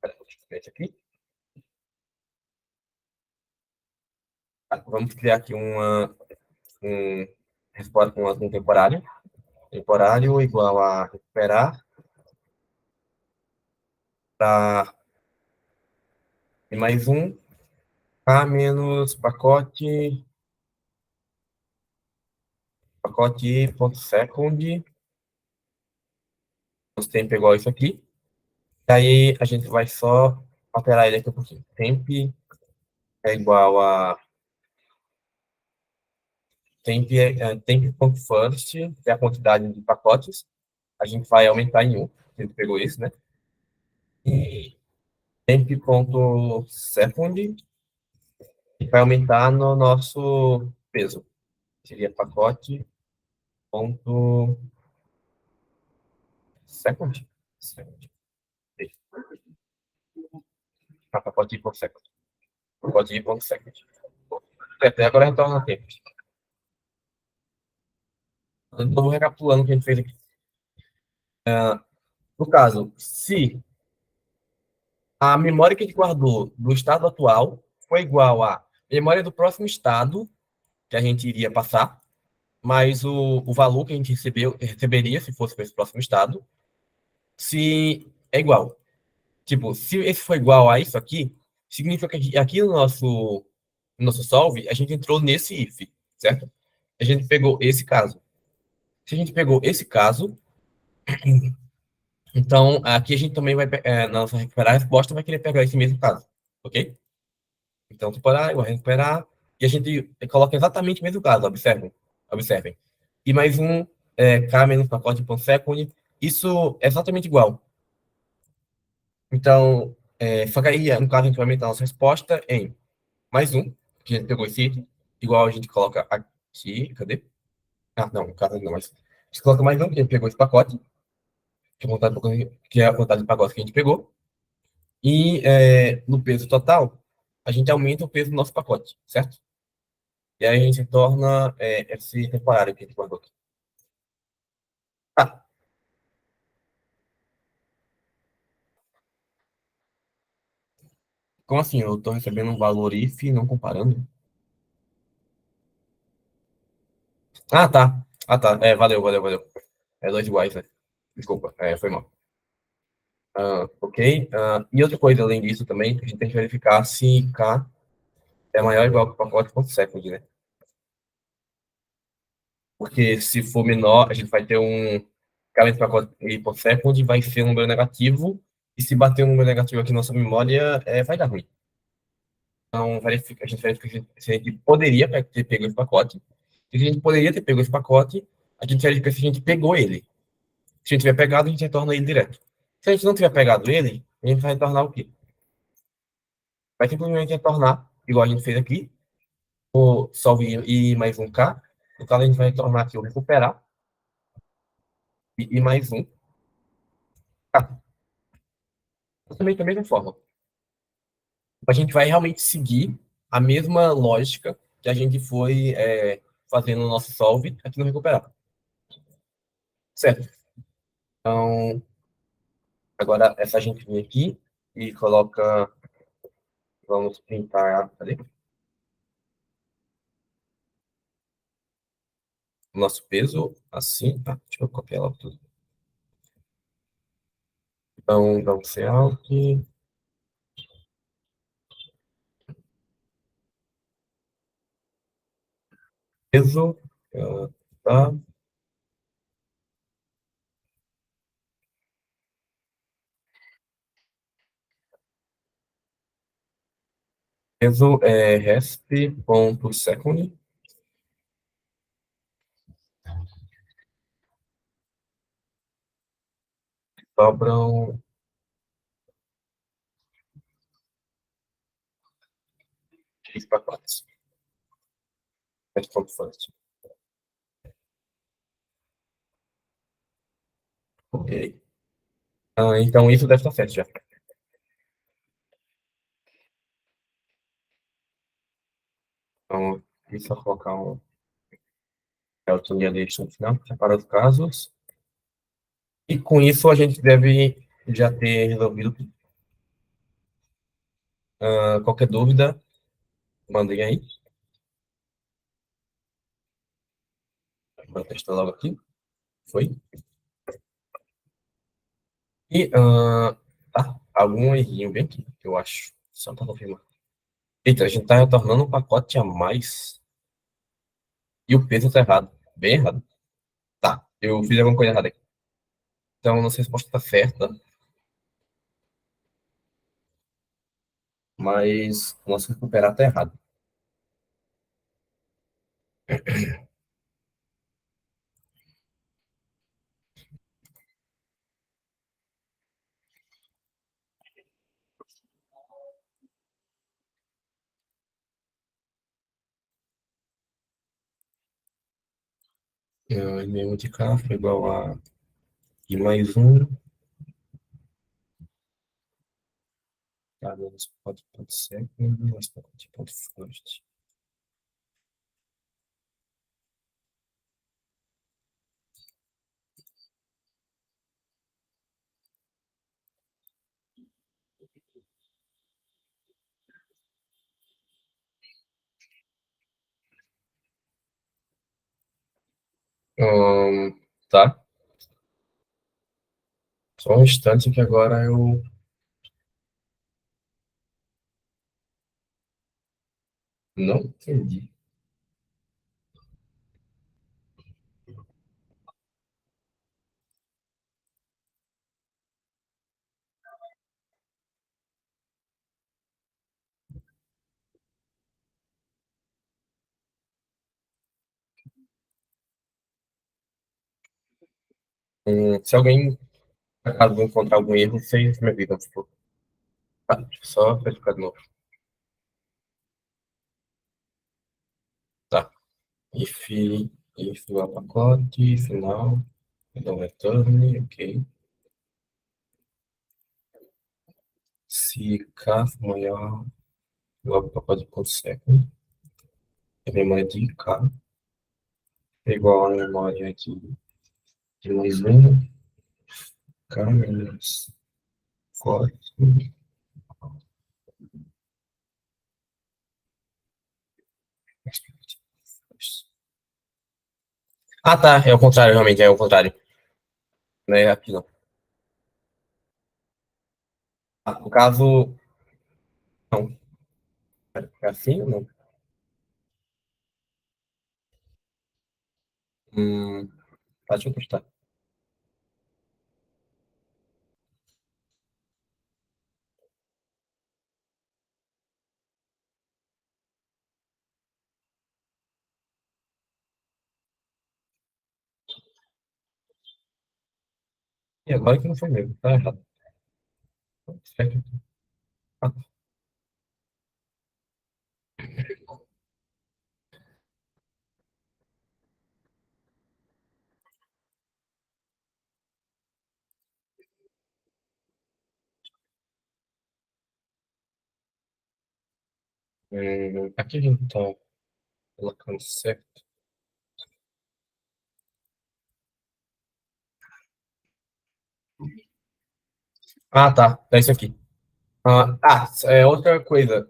eu ver isso aqui. Vamos criar aqui um resposta com um temporário. Temporário igual a recuperar para e mais um K menos pacote.second. Nosso tempo é igual a isso aqui. E aí a gente vai só alterar ele aqui um pouquinho. Temp é igual a temp.first, que é a quantidade de pacotes. A gente vai aumentar em um. A gente pegou isso, né? E temp.second vai aumentar no nosso peso. Seria pacote ponto second. Second. Pacote ponto second. Pacote ponto second. Até agora retorna a tempo. Vamos recapitulando o que a gente fez aqui. No caso, se a memória que a gente guardou do estado atual foi igual à memória do próximo estado que a gente iria passar, mais o valor que a gente receberia se fosse para esse próximo estado, se é igual. Tipo, se esse for igual a isso aqui, significa que aqui no nosso solve, a gente entrou nesse if, certo? A gente pegou esse caso. Se a gente pegou esse caso, então aqui a gente também vai, na nossa recuperar a resposta, vai querer pegar esse mesmo caso, ok? Então, temporário, igual a recuperar, e a gente coloca exatamente o mesmo caso, observem. Observem. E mais um, K menos pacote.second, isso é exatamente igual. Então, só que aí, no caso, a gente vai aumentar a nossa resposta em mais um, que a gente pegou esse item, igual a gente coloca aqui, cadê? Ah, não, no caso não, mas a gente coloca mais um, que a gente pegou esse pacote, que é a quantidade de pacotes que a gente pegou, e no peso total, a gente aumenta o peso do nosso pacote, certo? E aí a gente torna esse temporário que a gente guardou aqui. Ah, como assim? Eu estou recebendo um valor if e não comparando? Ah, tá. Ah, tá. Valeu, valeu, valeu. É dois iguais, né? Desculpa, foi mal. Ok. E outra coisa além disso também, a gente tem que verificar se K é maior ou igual que o pacote.second, né? Porque se for menor, a gente vai ter um K entre pacote.second vai ser um número negativo, e se bater um número negativo aqui na nossa memória, vai dar ruim. Então, a gente verifica se a gente poderia ter pego esse pacote. Se a gente poderia ter pego esse pacote, a gente verifica se a gente pegou ele. Se a gente tiver pegado, a gente retorna ele direto. Se a gente não tiver pegado ele, a gente vai retornar o quê? Vai simplesmente retornar, igual a gente fez aqui, o solve e mais um K. No caso, a gente vai retornar aqui o recuperar e mais um K. Também da mesma forma. A gente vai realmente seguir a mesma lógica que a gente foi fazendo no nosso solve aqui no recuperar. Certo? Então, agora essa gente vem aqui e coloca, vamos printar, cadê? O nosso peso, assim, tá? Deixa eu copiar logo tudo. Então, vamos ser alt, peso, tá? Peso é resp.second, sobram 3 pacotes. Resp.first. Ok. Então, isso deve estar certo já. Então, é só colocar um Elton de list no final, para os casos. E com isso, a gente deve já ter resolvido tudo. Qualquer dúvida, mandem aí. Vou testar logo aqui. Foi. E, tá, algum errinho bem aqui, eu acho. Só para confirmar. Eita, a gente tá retornando um pacote a mais e o peso tá errado. Bem errado. Tá, eu fiz alguma coisa errada aqui. Então, nossa resposta tá certa, mas o nosso recuperar tá errado. M de K foi igual a I mais um. Tá, menos pode ser. Mais pode first. Tá. Só um instante que agora eu não entendi. Se alguém acaso encontrar algum erro, vocês me avisam, por favor. Tá, deixa eu só verificar de novo. Tá. If, if o pacote, final, então return, ok. Se K for maior, logo pacote ponto second, a memória de K é igual a memória de mais um, K menos 4. Ah, tá, é o contrário, realmente, é o contrário. Não é aqui, não. Ah, no caso, não. É assim ou não? Deixa eu testar. E agora que não foi mesmo, tá errado. Certo? Ah, aqui a gente tá colocando certo. Ah, tá. É isso aqui. É outra coisa.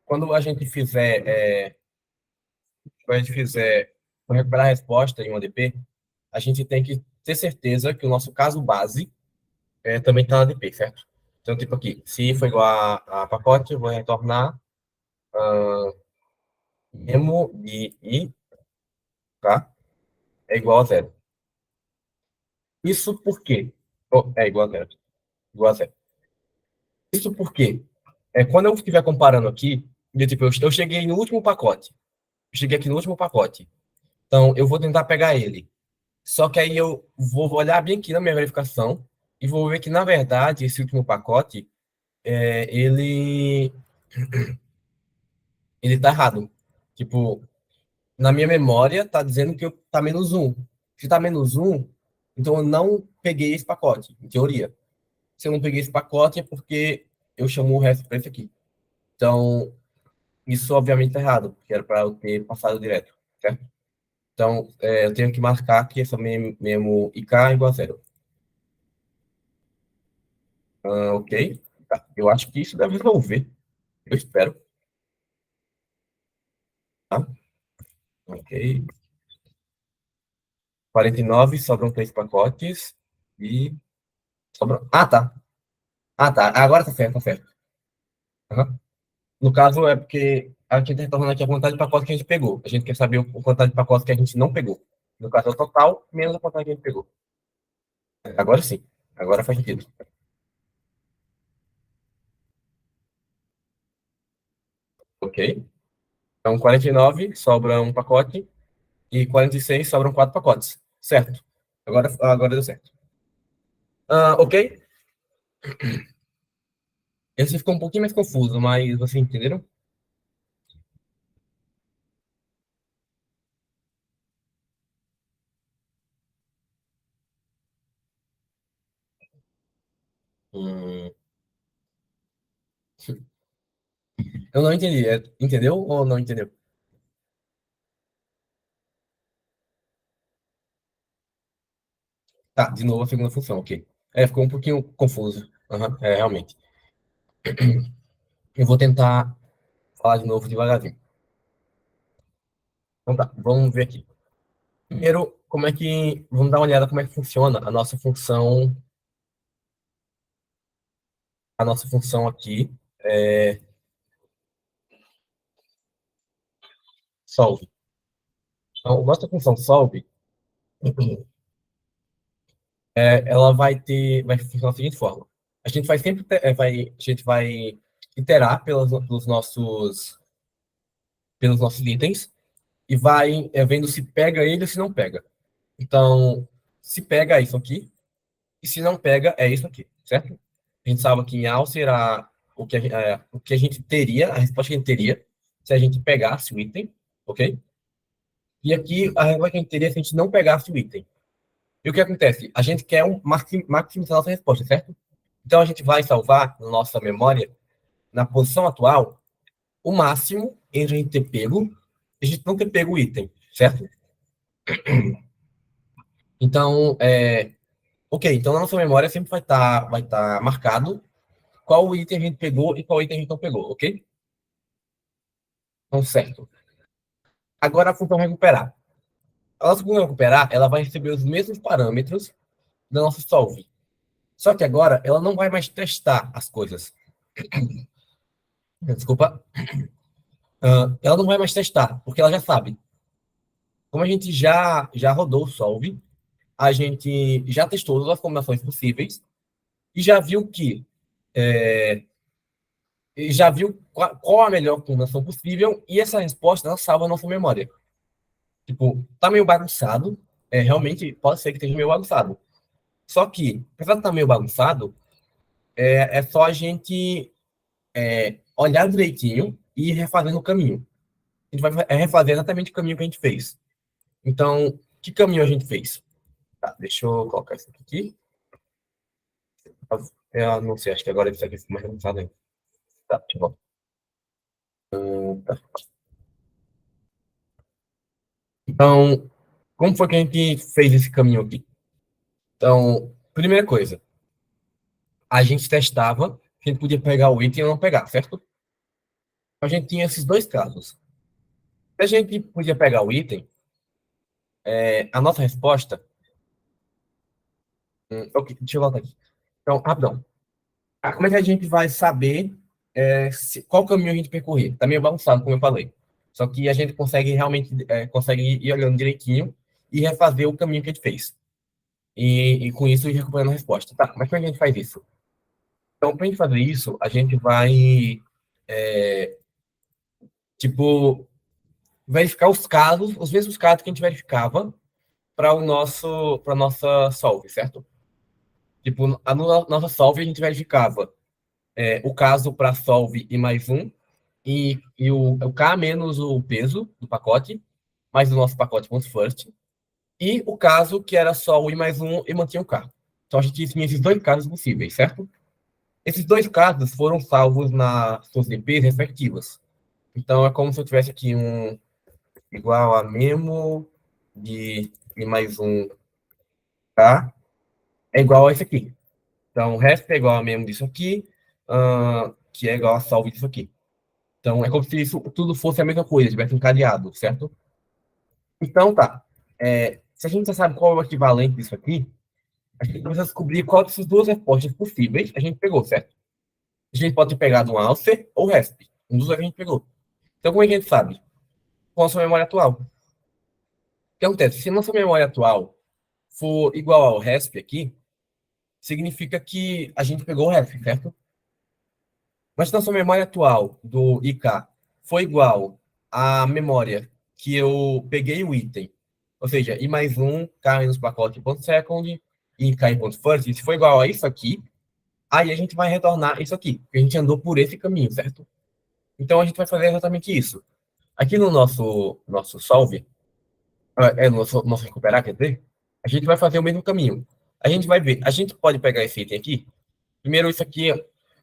Quando a gente fizer, quando a gente fizer para recuperar a resposta em um ADP, a gente tem que ter certeza que o nosso caso base também está na ADP, certo? Então, tipo aqui, se for igual a pacote, eu vou retornar memo de i, tá? É igual a zero. Isso por quê? É igual a zero. Igual a zero. Isso porque quando eu estiver comparando aqui, tipo, eu cheguei no último pacote. Eu cheguei aqui no último pacote. Então, eu vou tentar pegar ele. Só que aí eu vou olhar bem aqui na minha verificação e vou ver que, na verdade, esse último pacote, ele tá errado. Tipo, na minha memória, tá dizendo que tá menos um. Se tá menos um, então eu não peguei esse pacote, em teoria. Se eu não peguei esse pacote, é porque eu chamo o resto para esse aqui. Então, isso obviamente tá errado, porque era para eu ter passado direto, certo? Então, eu tenho que marcar que essa memo IK é igual a zero. Ok? Tá. Eu acho que isso deve resolver. Eu espero. Tá? Ok. 49, sobram 3 pacotes. E sobram. Ah, tá. Ah, tá. Agora tá certo, tá certo. Aham. No caso, é porque a gente está retornando aqui a quantidade de pacotes que a gente pegou. A gente quer saber a quantidade de pacotes que a gente não pegou. No caso, é o total, menos a quantidade que a gente pegou. Agora sim. Agora faz sentido. Ok. Então, 49 sobra um pacote e 46 sobram 4 pacotes. Certo. Agora deu certo. Ok. Esse ficou um pouquinho mais confuso, mas vocês entenderam? Hum, eu não entendi. Entendeu ou não entendeu? Tá, de novo a segunda função, ok. Ficou um pouquinho confuso. Aham, realmente. Eu vou tentar falar de novo devagarzinho. Então tá, vamos ver aqui. Primeiro, como é que. Vamos dar uma olhada como é que funciona a nossa função aqui, é, solve. Então, nossa função solve, ela vai funcionar da seguinte forma. A gente vai sempre, a gente vai iterar pelos nossos itens e vai vendo se pega ele ou se não pega. Então, se pega é isso aqui, e se não pega é isso aqui, certo? A gente sabe que em AL será o que a gente teria, a resposta que a gente teria se a gente pegasse o item, ok? E aqui a resposta que a gente teria se a gente não pegasse o item. E o que acontece? A gente quer maximizar a nossa resposta, certo? Então a gente vai salvar na nossa memória, na posição atual, o máximo entre a gente ter pego e a gente não ter pego o item, certo? Então, ok, então na nossa memória sempre vai tá marcado qual item a gente pegou e qual item a gente não pegou, ok? Então, certo. Agora a função recuperar. A nossa função recuperar, ela vai receber os mesmos parâmetros da nossa solve. Só que agora ela não vai mais testar as coisas. Desculpa. Ela não vai mais testar, porque ela já sabe. Como a gente já rodou o solve, a gente já testou todas as combinações possíveis e já viu qual a melhor combinação possível e essa resposta ela salva a nossa memória. Tipo, tá meio bagunçado, realmente pode ser que esteja meio bagunçado. Só que, apesar de estar meio bagunçado, é só a gente olhar direitinho e ir refazendo o caminho. A gente vai refazer exatamente o caminho que a gente fez. Então, que caminho a gente fez? Tá, deixa eu colocar isso aqui. Eu não sei, acho que agora isso aqui ficou mais bagunçado ainda. Tá, deixa eu voltar. Tá. Então, como foi que a gente fez esse caminho aqui? Então, primeira coisa, a gente testava que a gente podia pegar o item ou não pegar, certo? A gente tinha esses dois casos. Se a gente podia pegar o item, a nossa resposta. Ok, deixa eu voltar aqui. Então, rapidão. Como é que a gente vai saber qual caminho a gente percorrer? Tá meio bagunçado, como eu falei. Só que a gente consegue realmente consegue ir olhando direitinho e refazer o caminho que a gente fez. E com isso ir recuperando a resposta. Tá, mas como é que a gente faz isso? Então, para a gente fazer isso, a gente vai, tipo, verificar os casos, os mesmos casos que a gente verificava para nossa solve, certo? Tipo, na nossa solve a gente verificava o caso para solve e mais um, e o K menos o peso do pacote, mais o nosso pacote pontos first, e o caso que era só o I mais um e mantinha o K. Então a gente tinha esses dois casos possíveis, certo? Esses dois casos foram salvos nas suas DPs respectivas. Então é como se eu tivesse aqui um igual a memo de I mais um K é igual a esse aqui. Então o resto é igual a memo disso aqui, que é igual a salve disso aqui. Então, é como se isso tudo fosse a mesma coisa, tivesse encadeado, certo? Então, tá. Se a gente já sabe qual é o equivalente disso aqui, a gente precisa descobrir qual dessas duas respostas possíveis a gente pegou, certo? A gente pode ter pegado um Alcer ou RESP. Um dos dois a gente pegou. Então, como é que a gente sabe? Com a nossa memória atual. O que acontece? Se a nossa memória atual for igual ao RESP aqui, significa que a gente pegou o RESP, certo? Mas se a nossa memória atual do IK for igual à memória que eu peguei o item, ou seja, i mais um, k menos pacote ponto second, e k em ponto first, se for igual a isso aqui, aí a gente vai retornar isso aqui, porque a gente andou por esse caminho, certo? Então a gente vai fazer exatamente isso. Aqui no nosso solve, nosso recuperar, quer dizer, a gente vai fazer o mesmo caminho. A gente vai ver, a gente pode pegar esse item aqui. Primeiro, isso aqui,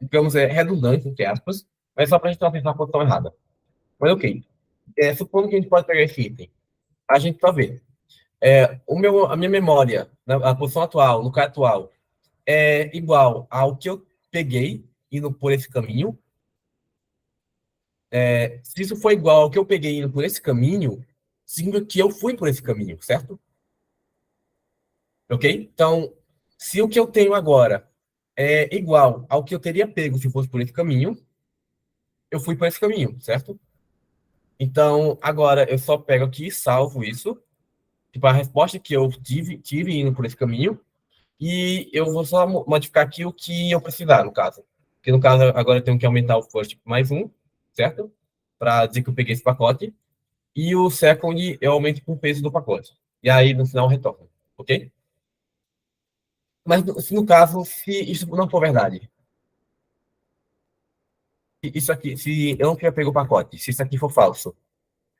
digamos, é redundante, entre aspas, mas só para a gente não acertar a posição errada. Mas ok. Supondo que a gente pode pegar esse item, a gente só vê. A minha memória, a posição atual, no caso atual, é igual ao que eu peguei indo por esse caminho. Se isso for igual ao que eu peguei indo por esse caminho, significa que eu fui por esse caminho, certo? Ok? Então, se o que eu tenho agora é igual ao que eu teria pego se fosse por esse caminho, eu fui por esse caminho, certo? Então, agora eu só pego aqui e salvo isso. Tipo, a resposta que eu tive indo por esse caminho. E eu vou só modificar aqui o que eu precisar, no caso. Porque no caso, agora eu tenho que aumentar o first mais um, certo? Para dizer que eu peguei esse pacote. E o second eu aumento com o peso do pacote. E aí, no final, retorno. Ok? Mas se no caso, se isso não for verdade, isso aqui, se eu não tiver pego o pacote, se isso aqui for falso,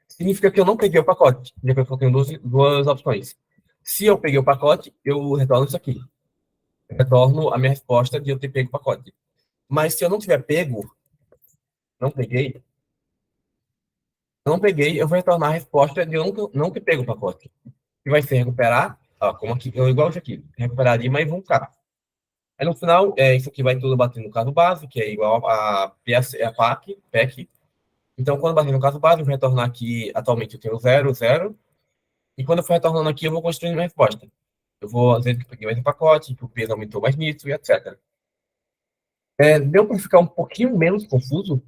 significa que eu não peguei o pacote. Depois eu tenho duas opções. Se eu peguei o pacote, eu retorno isso aqui. Eu retorno a minha resposta de eu ter pego o pacote. Mas se eu não tiver pego, não peguei, não peguei, eu vou retornar a resposta de eu não ter pego o pacote. Que vai ser recuperar, ó, como aqui, igual isso aqui, recuperaria mais um K. Aí no final, isso aqui vai tudo bater no caso base, que é igual a PAC, PEC. Então, quando bater no caso base, eu vou retornar aqui, atualmente eu tenho 0, 0. E quando eu for retornando aqui, eu vou construindo minha resposta. Eu vou dizer que eu peguei mais um pacote, que o peso aumentou mais nisso, e etc. Deu para ficar um pouquinho menos confuso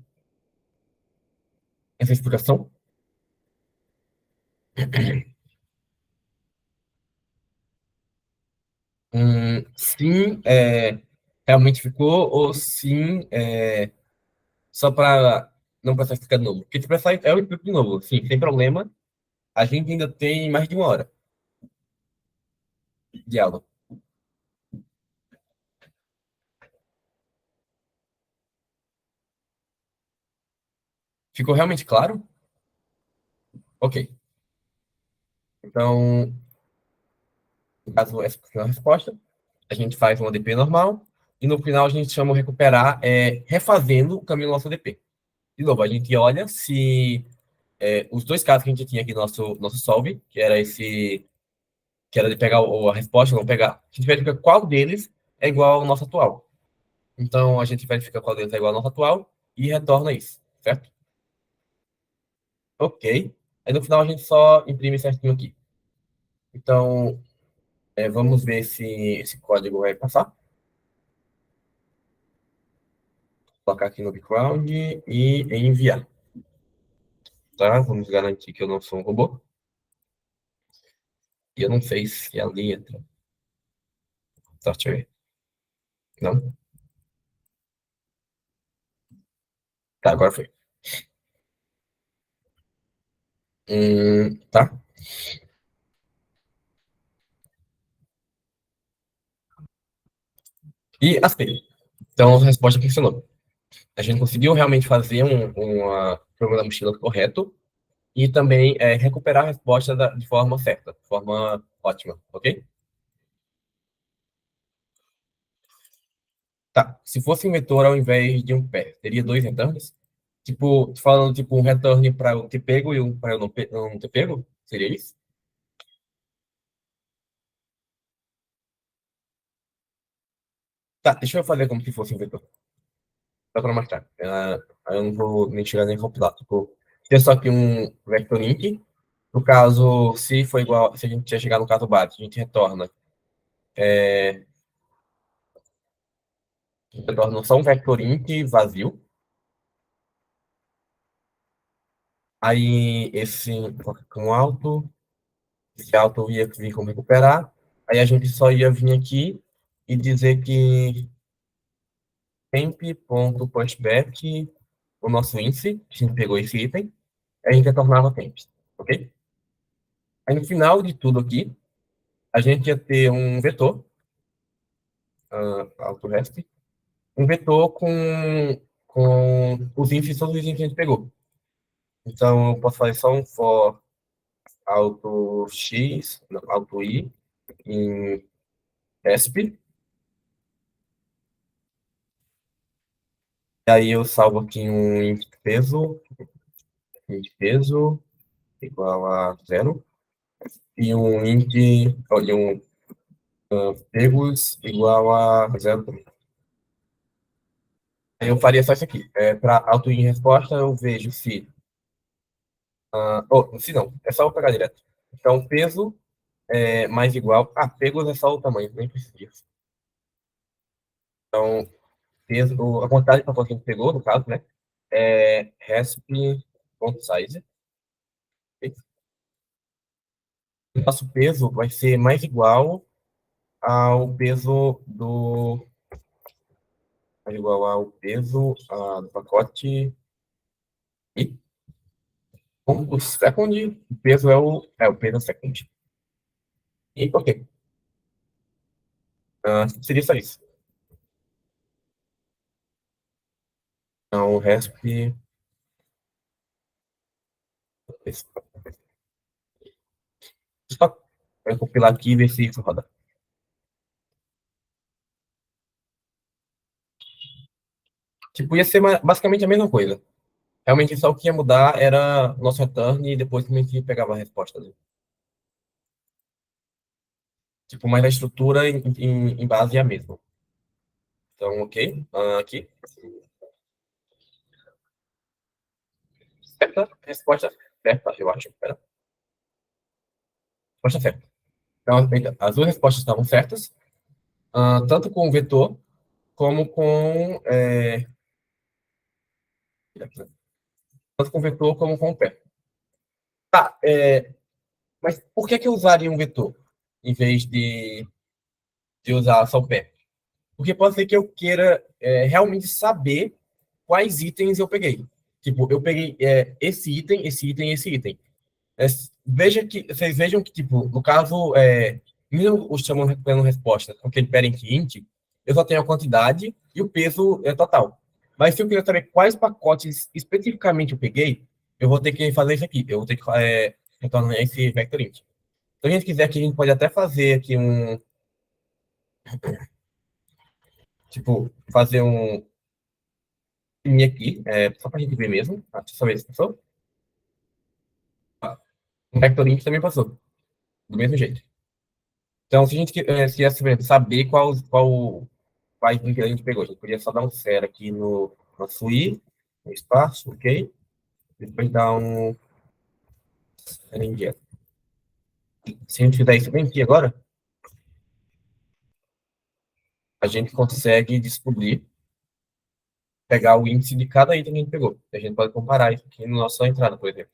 essa explicação? Sim, realmente ficou, ou sim, só para não precisar explicar de novo. Porque se precisar, eu explico de novo. Sim, sem problema. A gente ainda tem mais de uma hora de aula. Ficou realmente claro? Ok. Então, no caso, essa foi a resposta. A gente faz um ADP normal. E no final a gente chama o recuperar, refazendo o caminho do nosso ADP. De novo, a gente olha se os dois casos que a gente tinha aqui no nosso solve, que era de pegar a resposta, não pegar, a gente verifica qual deles é igual ao nosso atual. Então, a gente verifica qual deles é igual ao nosso atual e retorna isso, certo? Ok. Aí, no final, a gente só imprime certinho aqui. Então, vamos ver se esse código vai passar. Vou colocar aqui no background e enviar. Tá? Vamos garantir que eu não sou um robô. E eu não sei se a letra. Tá, deixa eu ver. Não? Tá, agora foi. Tá. E assim. Então, a resposta funcionou. A gente conseguiu realmente fazer uma programa da mochila correto e também recuperar a resposta de forma certa, de forma ótima, ok? Tá. Se fosse um vetor ao invés de um pair, teria dois returns? Tipo, tô falando tipo um return para eu ter pego e um para eu não ter pego? Seria isso? Tá, deixa eu fazer como se fosse um vetor. Só para mostrar. Eu não vou nem chegar nem compilar. Tipo, tem só aqui um vector int. No caso, se for igual, se a gente tinha chegado no caso base, a gente retorna só um vector int vazio. Aí esse com alto, esse alto ia vir como recuperar. Aí a gente só ia vir aqui e dizer que temp.pushback, o nosso índice, a gente pegou esse item, a gente retornava temp, ok? Aí no final de tudo aqui, a gente ia ter um vetor, auto-rest, um vetor com os índices, todos os índices que a gente pegou. Então, eu posso fazer só um for auto x, não, auto i, em resp. E aí eu salvo aqui um int peso igual a zero, e um int, e um pegos igual a zero também. Aí eu faria só isso aqui. Para auto em resposta, eu vejo se. Se não, é só eu pegar direto. Então, peso é mais igual. Pegos é só o tamanho, nem precisa disso. Então, peso, a quantidade de pacote que a gente pegou, no caso, né? É resp.size. O nosso peso vai ser mais igual ao peso do. Mais igual ao peso do pacote. E o second, o peso é o peso second. E ok. Seria só isso. Então, o resp. Só vai compilar aqui e ver se isso roda. Tipo, ia ser basicamente a mesma coisa. Realmente, só o que ia mudar era o nosso return e depois como a gente pegava a resposta, né? Tipo, mas a estrutura em base é a mesma. Então, ok. Aqui. Certa. Resposta certa, eu acho. Pera. Resposta certa. Então, as duas respostas estavam certas, tanto com o vetor como com. Tanto com o vetor como com o pé. Tá, mas por que eu usaria um vetor em vez de usar só o pé? Porque pode ser que eu queira realmente saber quais itens eu peguei. Tipo, eu peguei esse item, esse item, esse item. Vocês vejam que, tipo, no caso, mesmo o chamam recuperando resposta com aquele parent int, eu só tenho a quantidade e o peso total. Mas se eu quiser saber quais pacotes especificamente eu peguei, eu vou ter que fazer isso aqui. Eu vou ter que retornar esse vector int. Se a gente quiser aqui, a gente pode até fazer aqui fazer aqui, só para a gente ver mesmo. Deixa eu só ver se passou. O vector int também passou, do mesmo jeito. Então, se a gente quisesse saber quais itens a gente pegou, a gente podia só dar um zero aqui no fluir, no espaço, ok? Depois dar um india. Se a gente fizer isso bem aqui agora, a gente consegue descobrir, pegar o índice de cada item que a gente pegou. A gente pode comparar isso aqui na nossa entrada, por exemplo.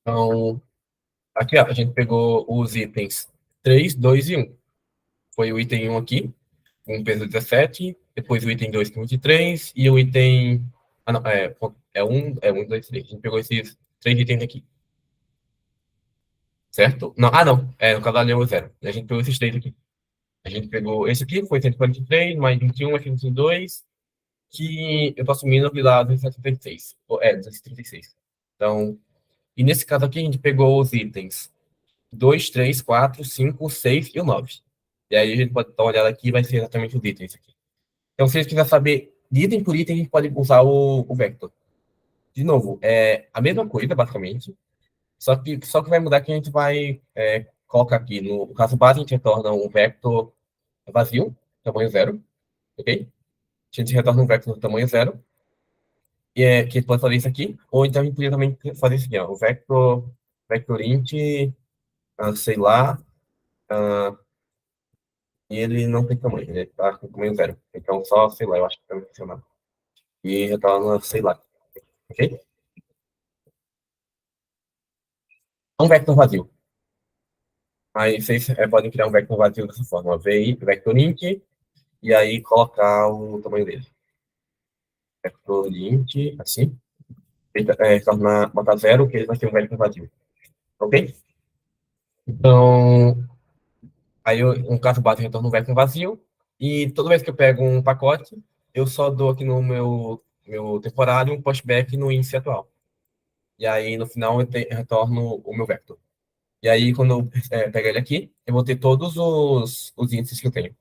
Então, aqui, ó, a gente pegou os itens 3, 2 e 1. Foi o item 1 aqui, com peso 17, depois o item 2 com 23, e o item. Não, é um, 2, 3. A gente pegou esses três itens aqui. Certo? Não, não. No caso ali é o zero. A gente pegou esses três aqui. A gente pegou esse aqui, foi 143, mais 21, mais 22, que eu tô assumindo que dá 276. 236. Então, e nesse caso aqui, a gente pegou os itens 2, 3, 4, 5, 6 e o 9. E aí a gente pode dar uma olhada aqui e vai ser exatamente os itens aqui. Então, se vocês quiserem saber de item por item, a gente pode usar o vector. De novo, é a mesma coisa, basicamente, só que vai mudar que a gente vai colocar aqui. No caso base, a gente retorna um vector vazio, tamanho zero, ok? A gente retorna um vector tamanho zero. que pode fazer isso aqui, ou então a gente podia também fazer isso aqui, ó, o vector int, sei lá, ah, e ele não tem tamanho, ele tá com tamanho zero. Então, só, sei lá, eu acho que vai funcionar. E retorna, sei lá, ok? Um vector vazio. Aí vocês podem criar um vector vazio dessa forma, VI, vector int, e aí colocar o tamanho dele. Vector int, assim, retornar, botar zero, que ele vai ser um vector vazio, ok? Então, aí eu, um caso base retorna um vector vazio, e toda vez que eu pego um pacote, eu só dou aqui no meu temporário um pushback no índice atual. E aí, no final, retorno o meu vector. E aí, quando eu pegar ele aqui, eu vou ter todos os índices que eu tenho.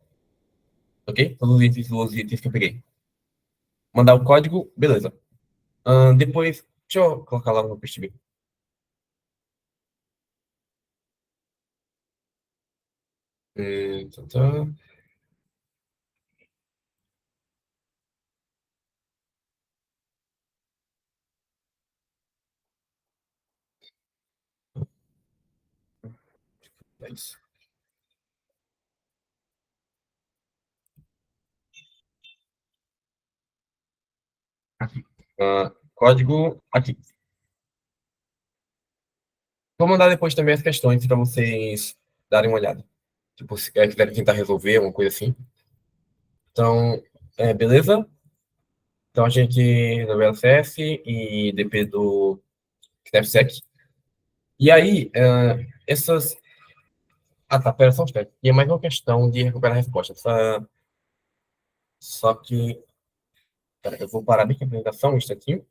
Ok? Todos os itens que eu peguei. Mandar o código, beleza. Depois, deixa eu colocar lá no PHP. Tá, tá. É isso. Aqui. Código aqui. Vou mandar depois também as questões para vocês darem uma olhada. Tipo, se quiserem tentar resolver, uma coisa assim. Então, beleza? Então a gente resolveu CS e DP do KnapSec. E aí, essas. Ah, tá, pera só um instante. E é mais uma questão de recuperar a resposta. Só que. Pera, eu vou parar bem aqui a apresentação um instantinho,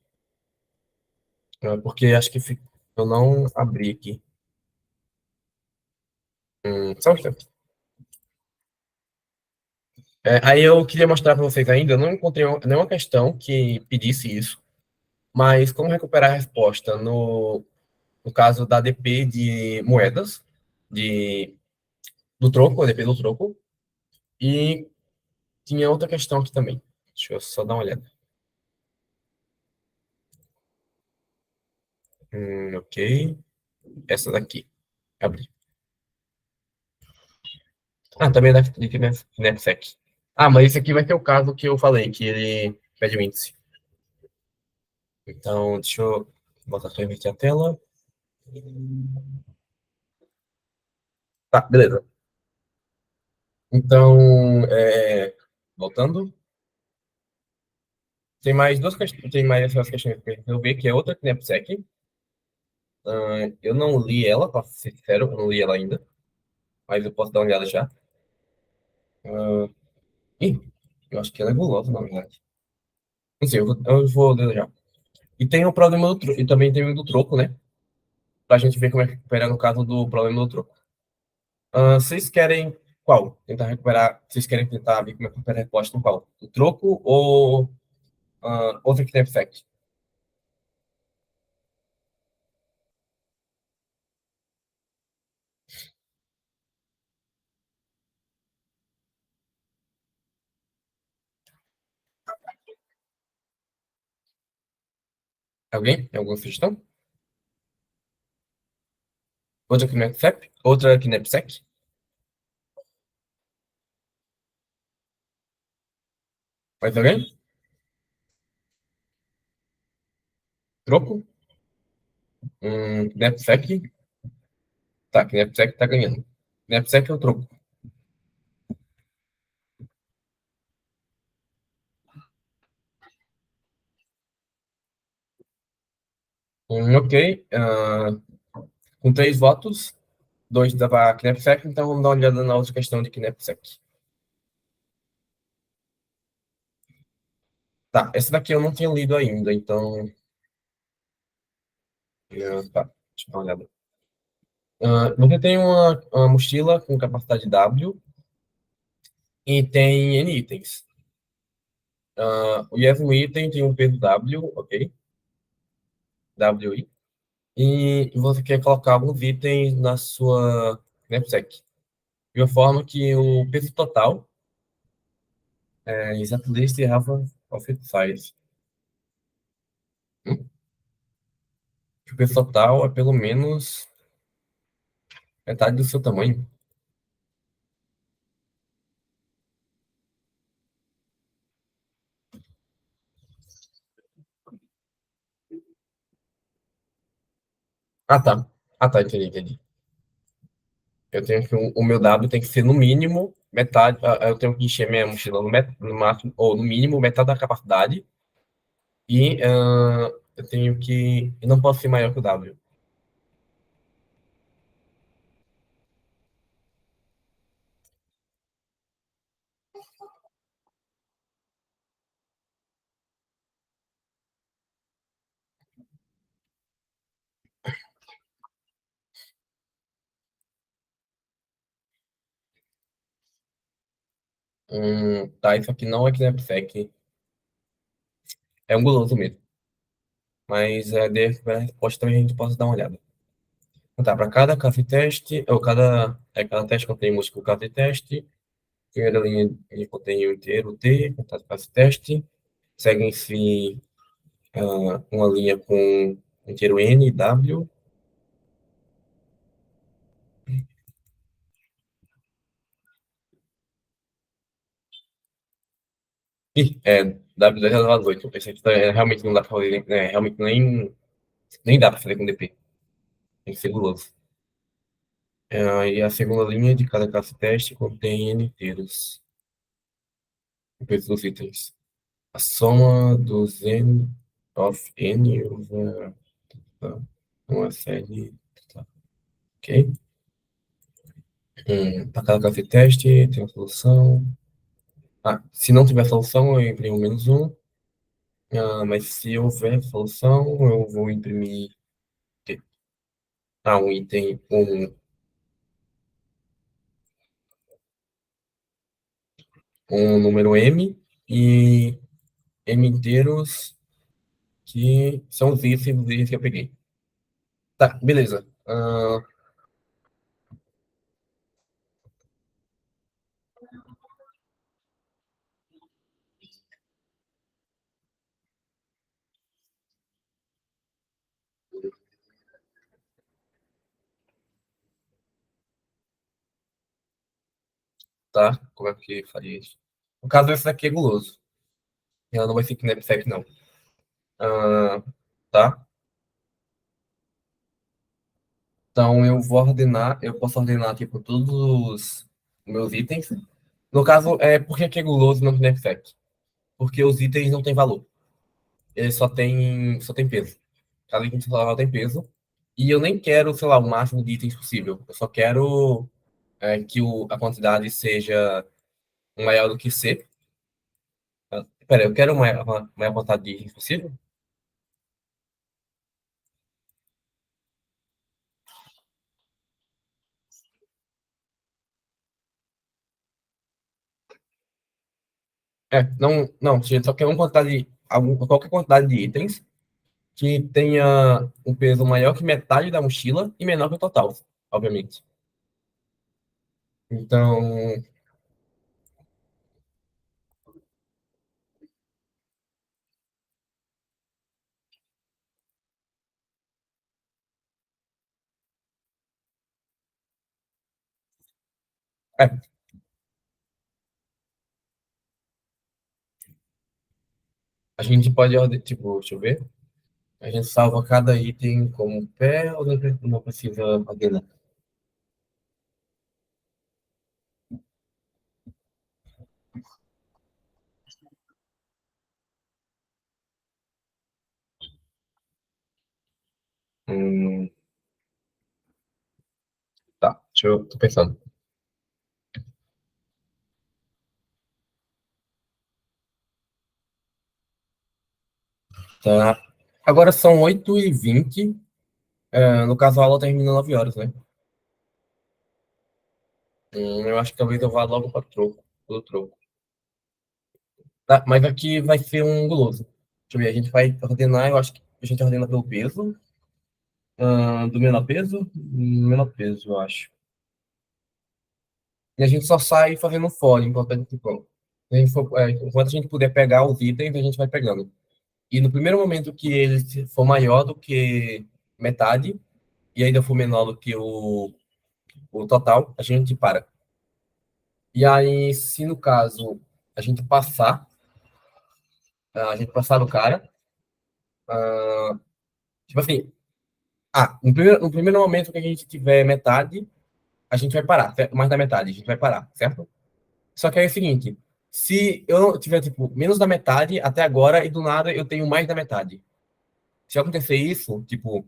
porque acho que eu não abri aqui. Só um instante. Aí eu queria mostrar para vocês ainda, eu não encontrei nenhuma questão que pedisse isso, mas como recuperar a resposta no caso da DP de moedas, de, do troco, a DP do troco, e tinha outra questão aqui também. Deixa eu só dar uma olhada. Ok. Essa daqui. Abri. Ah, também é da de KnapSec. Ah, mas esse aqui vai ser o caso que eu falei, que ele pede o índice. Então, deixa eu botar só inverter a tela. Tá, beleza. Então, voltando, tem mais duas questões, tem mais essas questões que eu ver, que é outra KnapSec. Eu não li ela, para ser sincero, eu não li ela ainda, mas eu posso dar uma olhada já. Ah, ih, eu acho que ela é gulosa, na verdade. Não sei, eu vou ler já. E tem o problema e também tem o do troco, né? Pra gente ver como é que recupera no caso do problema do troco. Vocês querem qual? Tentar recuperar. Vocês querem tentar ver como é que recupera a resposta no qual? O troco ou outra que tem effect? Alguém? Tem alguma sugestão? Outra que não é effect? Outra que não é effect? Mais alguém? Troco? Knapsack? Tá, Knapsack tá ganhando. Knapsack é o troco. Ok. Com 3 votos, dois dava Knapsack, então vamos dar uma olhada na outra questão de Knapsack. Tá, essa daqui eu não tinha lido ainda, então. Tá, deixa eu dar uma olhada. Você tem uma mochila com capacidade W e tem N itens. O mesmo item tem um peso W, ok? WI. E você quer colocar alguns itens na sua knapsack. De uma forma que o peso total is at least half of its size. Que o peso total é pelo menos metade do seu tamanho. Ah, tá. Ah, tá, entendi. Eu tenho que, o meu W tem que ser no mínimo metade. Eu tenho que encher minha mochila no máximo, ou no mínimo metade da capacidade. E eu tenho que. Eu não posso ser maior que o W. Tá, isso aqui não é Knapsack. É um guloso mesmo. Mas a resposta também a gente pode dar uma olhada. Então, tá, para cada caso de teste, ou cada teste contém múltiplo caso de teste. Primeira linha ele contém o inteiro T, contato caso de teste. Segue-se uma linha com inteiro N, W. Ih, W2 elevado a 8. Esse aqui realmente não dá para fazer, realmente nem dá para fazer com DP. Tem que ser guloso. E a segunda linha de cada caso de teste contém N inteiros. O peso dos itens. A soma dos N of N over uma série. Tá, ok? Para cada caso de teste, tem uma solução. Se não tiver solução, eu imprimo menos um. Mas se houver solução, eu vou imprimir um item, um número M e M inteiros que são os itens que eu peguei. Tá, beleza. Tá, como é que faria isso? No caso, esse daqui é guloso. Ela não vai ser knapsack, não. Ah, tá? Então eu posso ordenar tipo todos os meus itens. No caso, por que que é guloso e não knapsack? Porque os itens não têm valor. Eles só tem peso. Cada item só tem peso. E eu nem quero, sei lá, o máximo de itens possível. Eu só quero que a quantidade seja maior do que C. Pera, eu quero maior quantidade de itens possível? Não, a gente só quer uma quantidade, qualquer quantidade de itens que tenha um peso maior que metade da mochila e menor que o total, obviamente. Então, é, a gente pode, tipo, deixa eu ver. A gente salva cada item como pé ou não precisa ordenar? Hum, tá, tô pensando. Tá. Agora são 8h20. No caso, a aula termina 9 horas, né? Eu acho que talvez eu vá logo para troco, pelo troco. Tá, mas aqui vai ser um guloso. Deixa eu ver, a gente vai ordenar, eu acho que a gente ordena pelo peso. Do menor peso? Menor peso, eu acho. E a gente só sai fazendo fora, enquanto a gente, enquanto a gente puder pegar os itens, a gente vai pegando. E no primeiro momento que ele for maior do que metade, e ainda for menor do que o total, a gente para. E aí, se no caso a gente passar, do cara, tipo assim, no primeiro momento que a gente tiver metade, a gente vai parar, certo? Mais da metade, a gente vai parar, certo? Só que aí é o seguinte, se eu não tiver, tipo, menos da metade até agora e do nada eu tenho mais da metade. Se acontecer isso, tipo,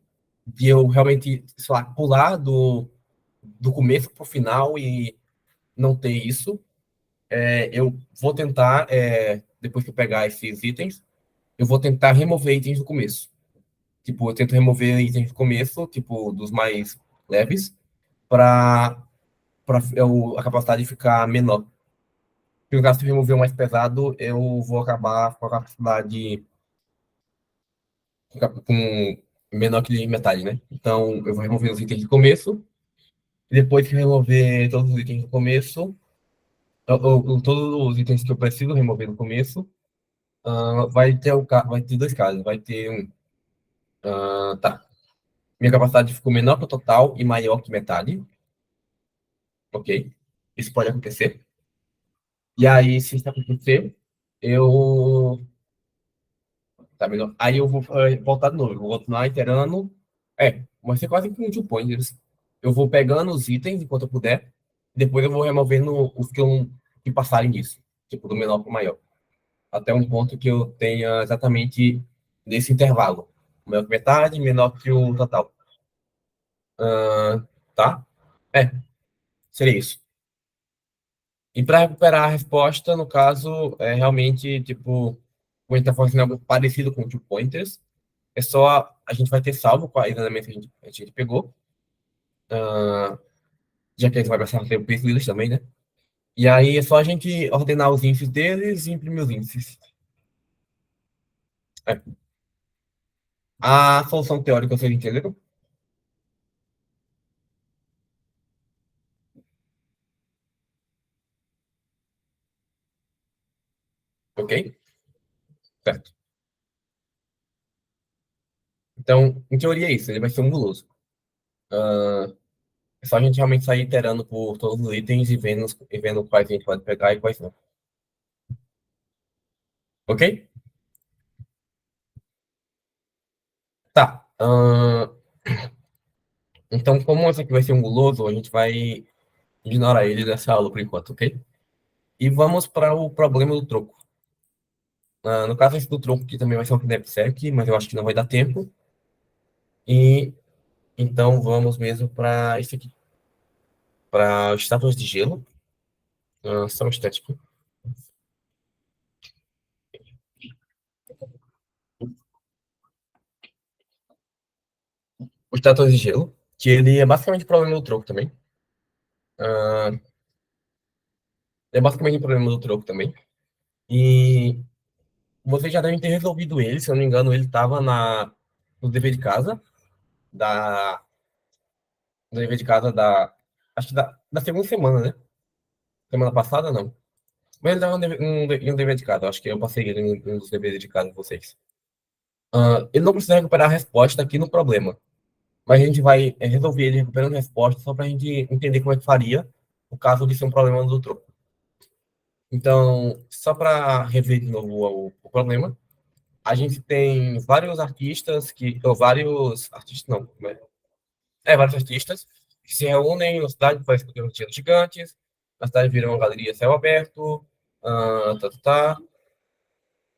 de eu realmente, sei lá, pular do começo pro final e não ter isso, eu vou tentar, depois que eu pegar esses itens, eu vou tentar remover itens do começo. Tipo, eu tento remover itens do começo, tipo, dos mais leves, para a capacidade ficar menor. Se o gasto remover o mais pesado, eu vou acabar com a capacidade com menor que metade, né? Então, eu vou remover os itens de começo, e depois que eu remover todos os itens do começo, todos os itens que eu preciso remover no começo, vai ter dois casos. Vai ter um. Tá. Minha capacidade ficou menor que o total e maior que metade. Ok. Isso pode acontecer. E aí, se isso acontecer, eu. Tá melhor. Aí eu vou voltar de novo. Eu vou continuar iterando. Vai ser quase que um two pointers. Eu vou pegando os itens enquanto eu puder. Depois eu vou removendo os que passarem disso. Tipo, do menor para o maior. Até um ponto que eu tenha exatamente nesse intervalo. Maior que metade, menor que o total. Tá? É, seria isso. E para recuperar a resposta, no caso, é realmente, tipo, quando a gente está fazendo algo parecido com two pointers, é só a gente vai ter salvo quais elementos que a gente pegou, já que a gente vai precisar ter o peso deles também, né? E aí é só a gente ordenar os índices deles e imprimir os índices. É. A solução teórica vocês entenderam? Ok? Certo. Então, em teoria é isso, ele vai ser um guloso. É só a gente realmente sair iterando por todos os itens e vendo quais a gente pode pegar e quais não. Ok? Tá. Então, como esse aqui vai ser um guloso, a gente vai ignorar ele dessa aula por enquanto, ok? E vamos para o problema do troco. No caso, esse do troco aqui também vai ser um knapsack, mas eu acho que não vai dar tempo. E então vamos mesmo para esse aqui. Para estátuas de gelo. Só um estético. O estátuas de gelo, que ele é basicamente o problema do troco também. Ah, é basicamente o problema do troco também. E vocês já devem ter resolvido ele, se eu não me engano, ele estava no dever de casa da, no dever de casa acho que da segunda semana, né? Semana passada, não. Mas ele estava em um dever de casa, acho que eu passei ele em um dos deveres de casa de vocês. Ele não precisa recuperar a resposta aqui no problema, mas a gente vai resolver ele recuperando a resposta só para a gente entender como é que faria o caso de ser um problema do troco. Então, só para rever de novo o problema, a gente tem vários artistas ou vários artistas, não, né? Vários artistas que se reúnem na cidade para esculpir rotinas gigantes. Na cidade vira uma galeria a céu aberto. Tá.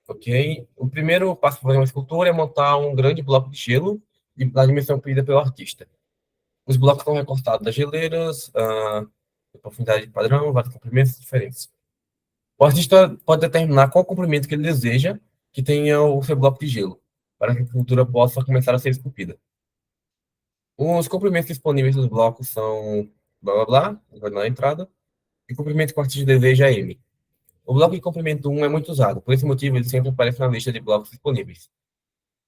Ok. O primeiro passo para fazer uma escultura é montar um grande bloco de gelo da dimensão pedida pelo artista. Os blocos são recortados das geleiras, de profundidade padrão, vários comprimentos diferentes. O artista pode determinar qual comprimento que ele deseja que tenha o seu bloco de gelo, para que a escultura possa começar a ser esculpida. Os comprimentos disponíveis dos blocos são blá blá blá, vai na entrada, e o comprimento que o artista deseja é M. O bloco de comprimento 1 é muito usado, por esse motivo ele sempre aparece na lista de blocos disponíveis.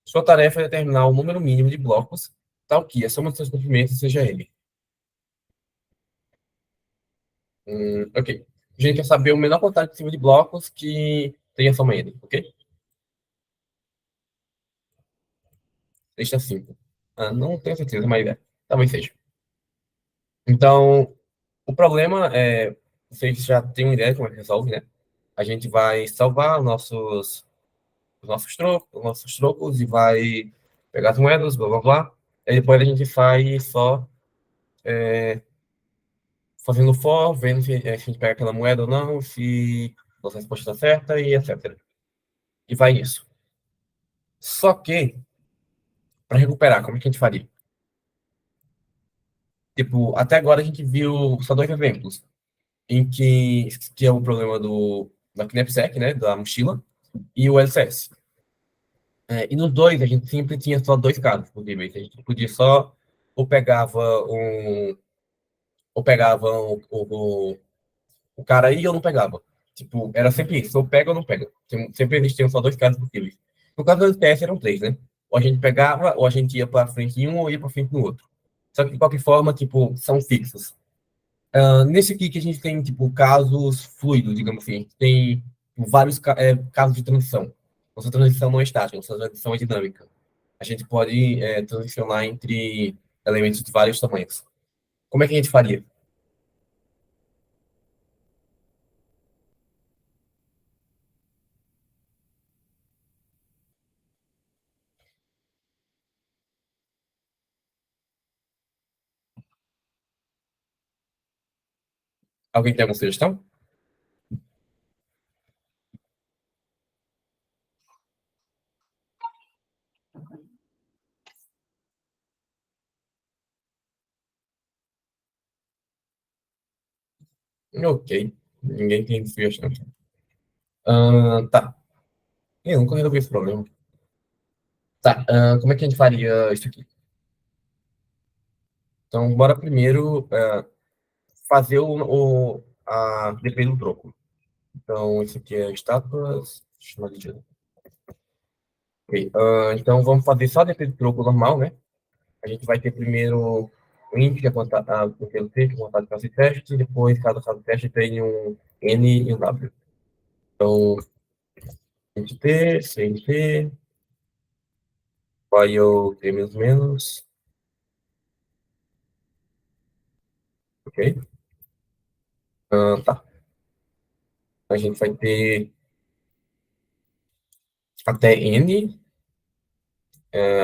Sua tarefa é determinar o número mínimo de blocos, tal que a soma dos seus comprimentos seja M. Ok. A gente quer saber o menor quantidade possível de blocos que tenha soma N, ok? Lista 5. Não tenho certeza, mas talvez seja. Então, o problema é, vocês já têm uma ideia de como é que resolve, né? A gente vai salvar os nossos trocos e vai pegar as moedas, blá blá blá. Aí depois a gente faz só fazendo for, vendo se a gente pega aquela moeda ou não, se a nossa resposta está certa e etc. E vai isso. Só que, para recuperar, como é que a gente faria? Tipo, até agora a gente viu só dois exemplos, em que é o problema da Knapsack, né, da mochila, e o LCS. E nos dois, a gente sempre tinha só dois casos possíveis. A gente podia só, ou pegava um, ou pegava o cara aí ou não pegava. Tipo, era sempre isso, ou pega ou não pega. Sempre existiam só dois casos possíveis. No caso do LTS eram três, né? Ou a gente pegava, ou a gente ia para frente em um, ou ia para frente no outro. Só que, de qualquer forma, tipo, são fixos. Nesse aqui que a gente tem, tipo, casos fluidos, digamos assim. Tem vários casos de transição. Nossa transição não é estática, nossa transição é dinâmica. A gente pode transicionar entre elementos de vários tamanhos. Como é que a gente faria? Alguém tem alguma sugestão? Ok. Ninguém tem sugestão. Tá. Eu nunca resolvi esse problema. Tá. Como é que a gente faria isso aqui? Então, bora primeiro fazer depende do troco. Então, isso aqui é estátuas. Deixa eu chamar de ok. Então, vamos fazer só depende do troco normal, né? A gente vai ter primeiro o int, que é o pelo t, que é contado com esse teste, e depois cada caso teste tem um n e um w. Então, int t, cnt, while t menos menos, ok? Tá. A gente vai ter até n,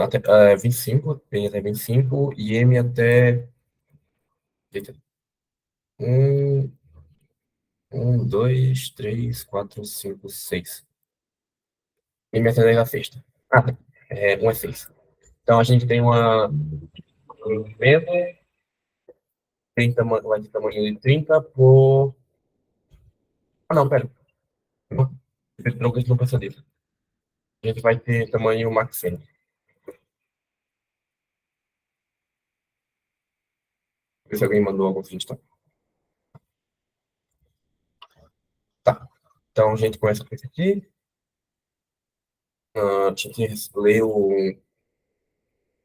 até 25, tem até 25, e m até eita, 1, 1, 2, 3, 4, 5, 6. M até 10 a sexta. Tá. 1 é 6. Então a gente tem um menos, vai ter tamanho de 30 por. Ah, não, pera. Esse troco a gente não precisa disso. A gente vai ter tamanho maximum. Ver se alguém mandou algum sugestão. Tá. Então a gente começa com esse aqui. A gente leu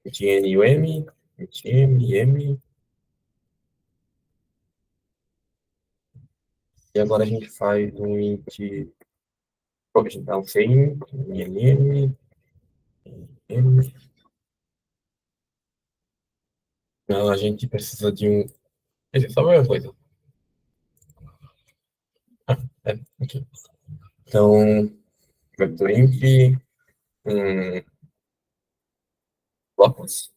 int n e o m, int m e m. E agora a gente faz um int. Então, sem m, m. Não, a gente precisa de um. Esse é só a mesma coisa. Aqui. Então, vector int, um, blocos.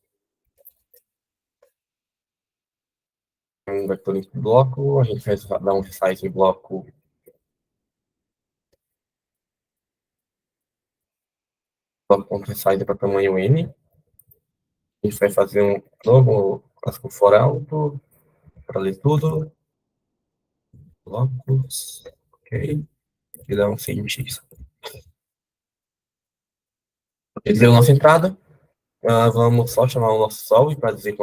Um vector int bloco. A gente vai dar um resize em bloco. Bloco.resize para tamanho n. A gente vai fazer um novo clássico for alto para ler tudo. Blocos. Ok. E dá um CX. Ele deu nossa entrada. Vamos só chamar o nosso solve para dizer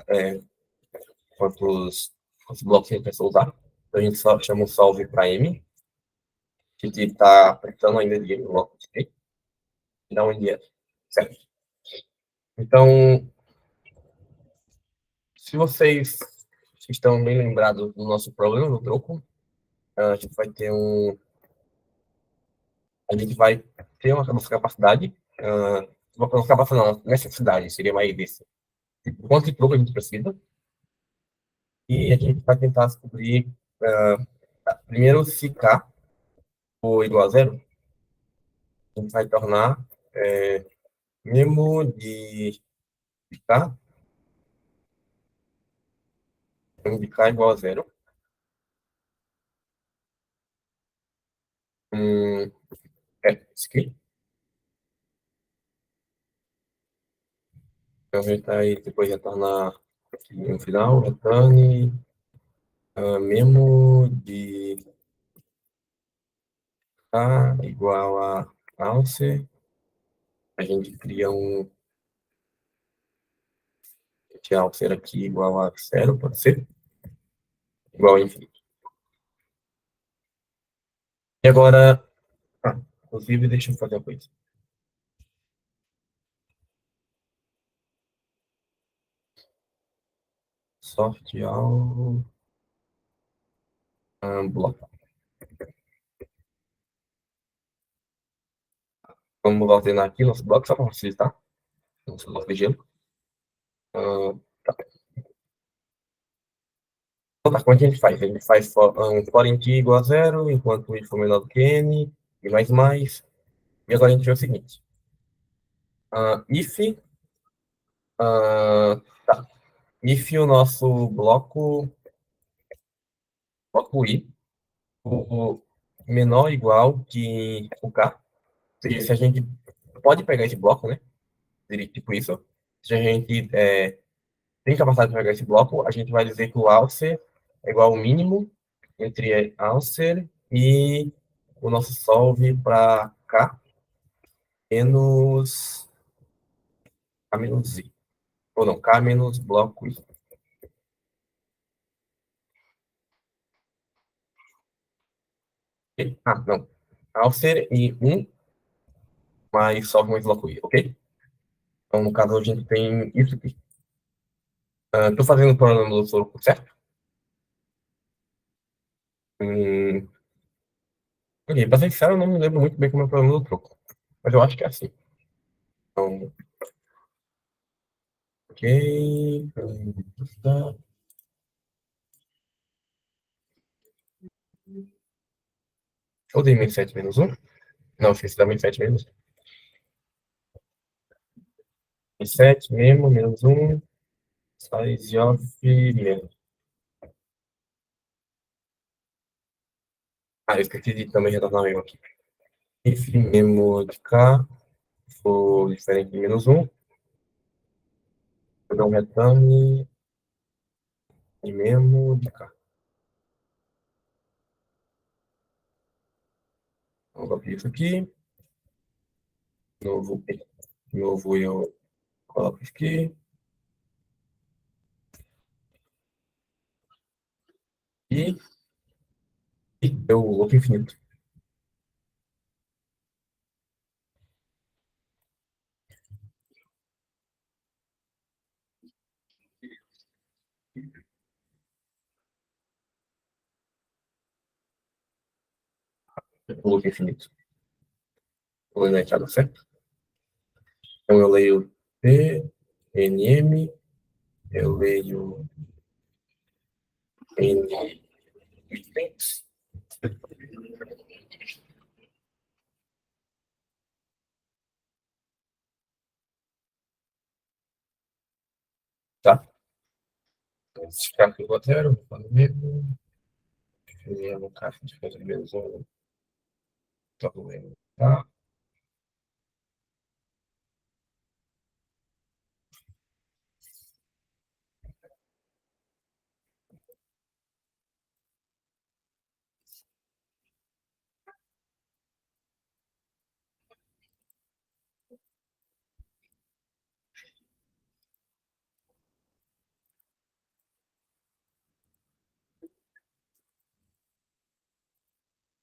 é, quantos blocos a gente precisa usar. Então, a gente só chama o solve para M, que está apertando ainda de bloco, ok? E dá um NDF, certo? Então, se vocês estão bem lembrados do nosso problema no troco, a gente vai ter a gente vai ter uma nossa capacidade. Vou colocar passando não, necessidade, seria mais isso. Tipo, quanto de troco a gente precisa? E a gente vai tentar descobrir, primeiro, se K for igual a zero, a gente vai tornar memo de K, memo de K igual a zero. Hum, isso aqui. Então, a gente vai depois retornar aqui no final, retorne memo de K igual a alce. A gente cria que alce aqui igual a zero, pode ser? Igual a infinito. E agora, inclusive, deixa eu fazer uma coisa. Sorte ao bloco. Vamos ordenar aqui nosso bloco só para facilitar. Nosso bloco de gelo. Ah, então, tá, como é que a gente faz? A gente faz um for em t igual a zero, enquanto i for menor do que n, e mais. E agora a gente vê o seguinte. If, tá. If o nosso bloco i, o menor ou igual que o k, ou seja, se a gente pode pegar esse bloco, né? Seria tipo isso. Se a gente tem capacidade de pegar esse bloco, a gente vai dizer que o alcer é igual ao mínimo entre alcer e o nosso solve para k menos k menos i. Ou não, k menos bloco i. Ok? Não. Alcer e 1 mais solve mais bloco i, ok? Então, no caso, a gente tem isso aqui. Estou fazendo o problema do soro, certo? Hum, ok, para ser sincero, eu não me lembro muito bem como é o problema do troco. Mas eu acho que é assim. Então, ok. Tá. Eu dei menos 7 menos 1. Não, esqueci da menos 7 menos 7 mesmo, menos 1. Size of menos. Eu esqueci de também retornar o mesmo aqui. If memo de K for diferente de menos 1. Vou dar um return de memo de K. Então, vou abrir isso aqui. Novo, novo eu coloco isso aqui. E, deu o loop infinito. O loop infinito. Vou ler na entrada, certo? Então eu leio P, NM, eu leio N itens. Tá? Então, se ficar aqui igual a zero, vou mesmo. No caixa de coisa menos um. Tá doendo. Tá?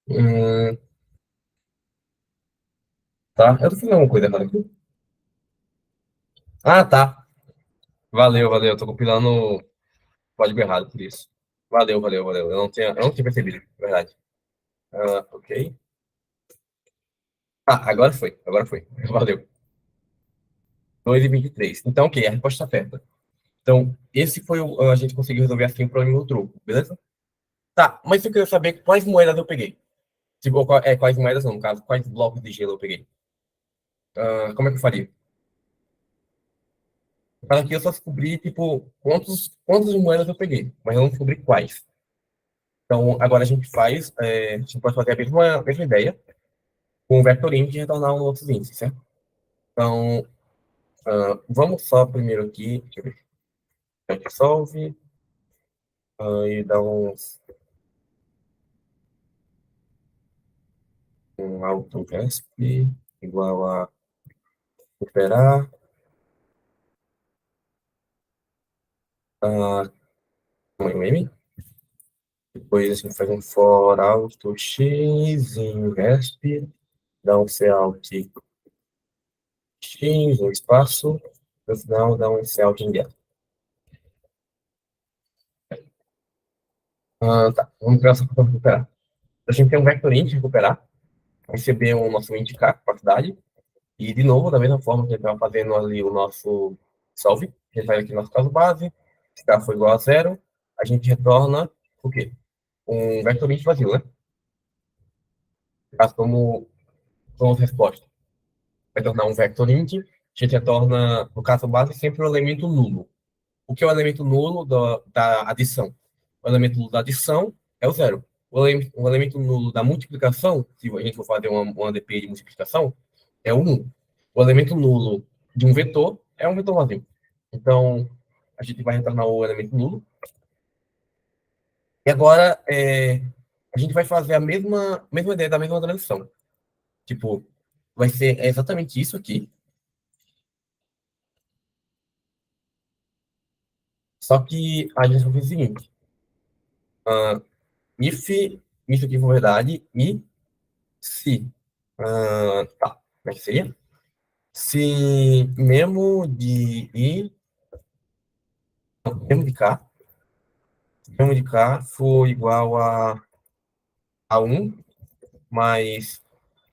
Hum, tá. Eu tô fazendo alguma coisa errada aqui. Tá. Valeu. Eu tô compilando o código errado por isso. Valeu. Eu não tinha percebido, verdade. Ok. Agora foi. Valeu. 2,23. Então, ok, a resposta está certa. Então, esse foi o. A gente conseguiu resolver assim o problema do troco, beleza? Tá, mas eu queria saber quais moedas eu peguei. Tipo, quais moedas não, no caso, quais blocos de gelo eu peguei. Como é que eu faria? Para aqui eu só descobri, tipo, quantas moedas eu peguei, mas eu não descobri quais. Então, agora a gente faz, a gente pode fazer a mesma ideia com o vector int e retornar um outro índice, certo? Então, vamos só primeiro aqui, deixa eu ver, aqui solve, e dá um autoresp igual a operar, um m. Depois a gente faz um for auto x em resp, dá um cout x, um espaço, no final dá um cout em get. Tá, vamos para essa para recuperar. A gente tem um vector int recuperar, receber o nosso int k, capacidade, e de novo, da mesma forma que a gente estava fazendo ali o nosso solve, a gente faz aqui nosso caso base, se k for igual a zero, a gente retorna o quê? Um vector int vazio, né? Caso como resposta. Vai tornar um vector int, a gente retorna, no caso base, sempre o elemento nulo. O que é o elemento nulo da adição? O elemento nulo da adição é o zero. O elemento nulo da multiplicação, se a gente for fazer uma DP de multiplicação, é o 1. O elemento nulo de um vetor é um vetor vazio. Então, a gente vai retornar o elemento nulo. E agora, a gente vai fazer a mesma ideia da mesma transição. Tipo, vai ser exatamente isso aqui, só que a gente vai fazer o seguinte. If isso aqui for verdade e se. Tá, como é que seria? Se memo de k for igual a 1 mais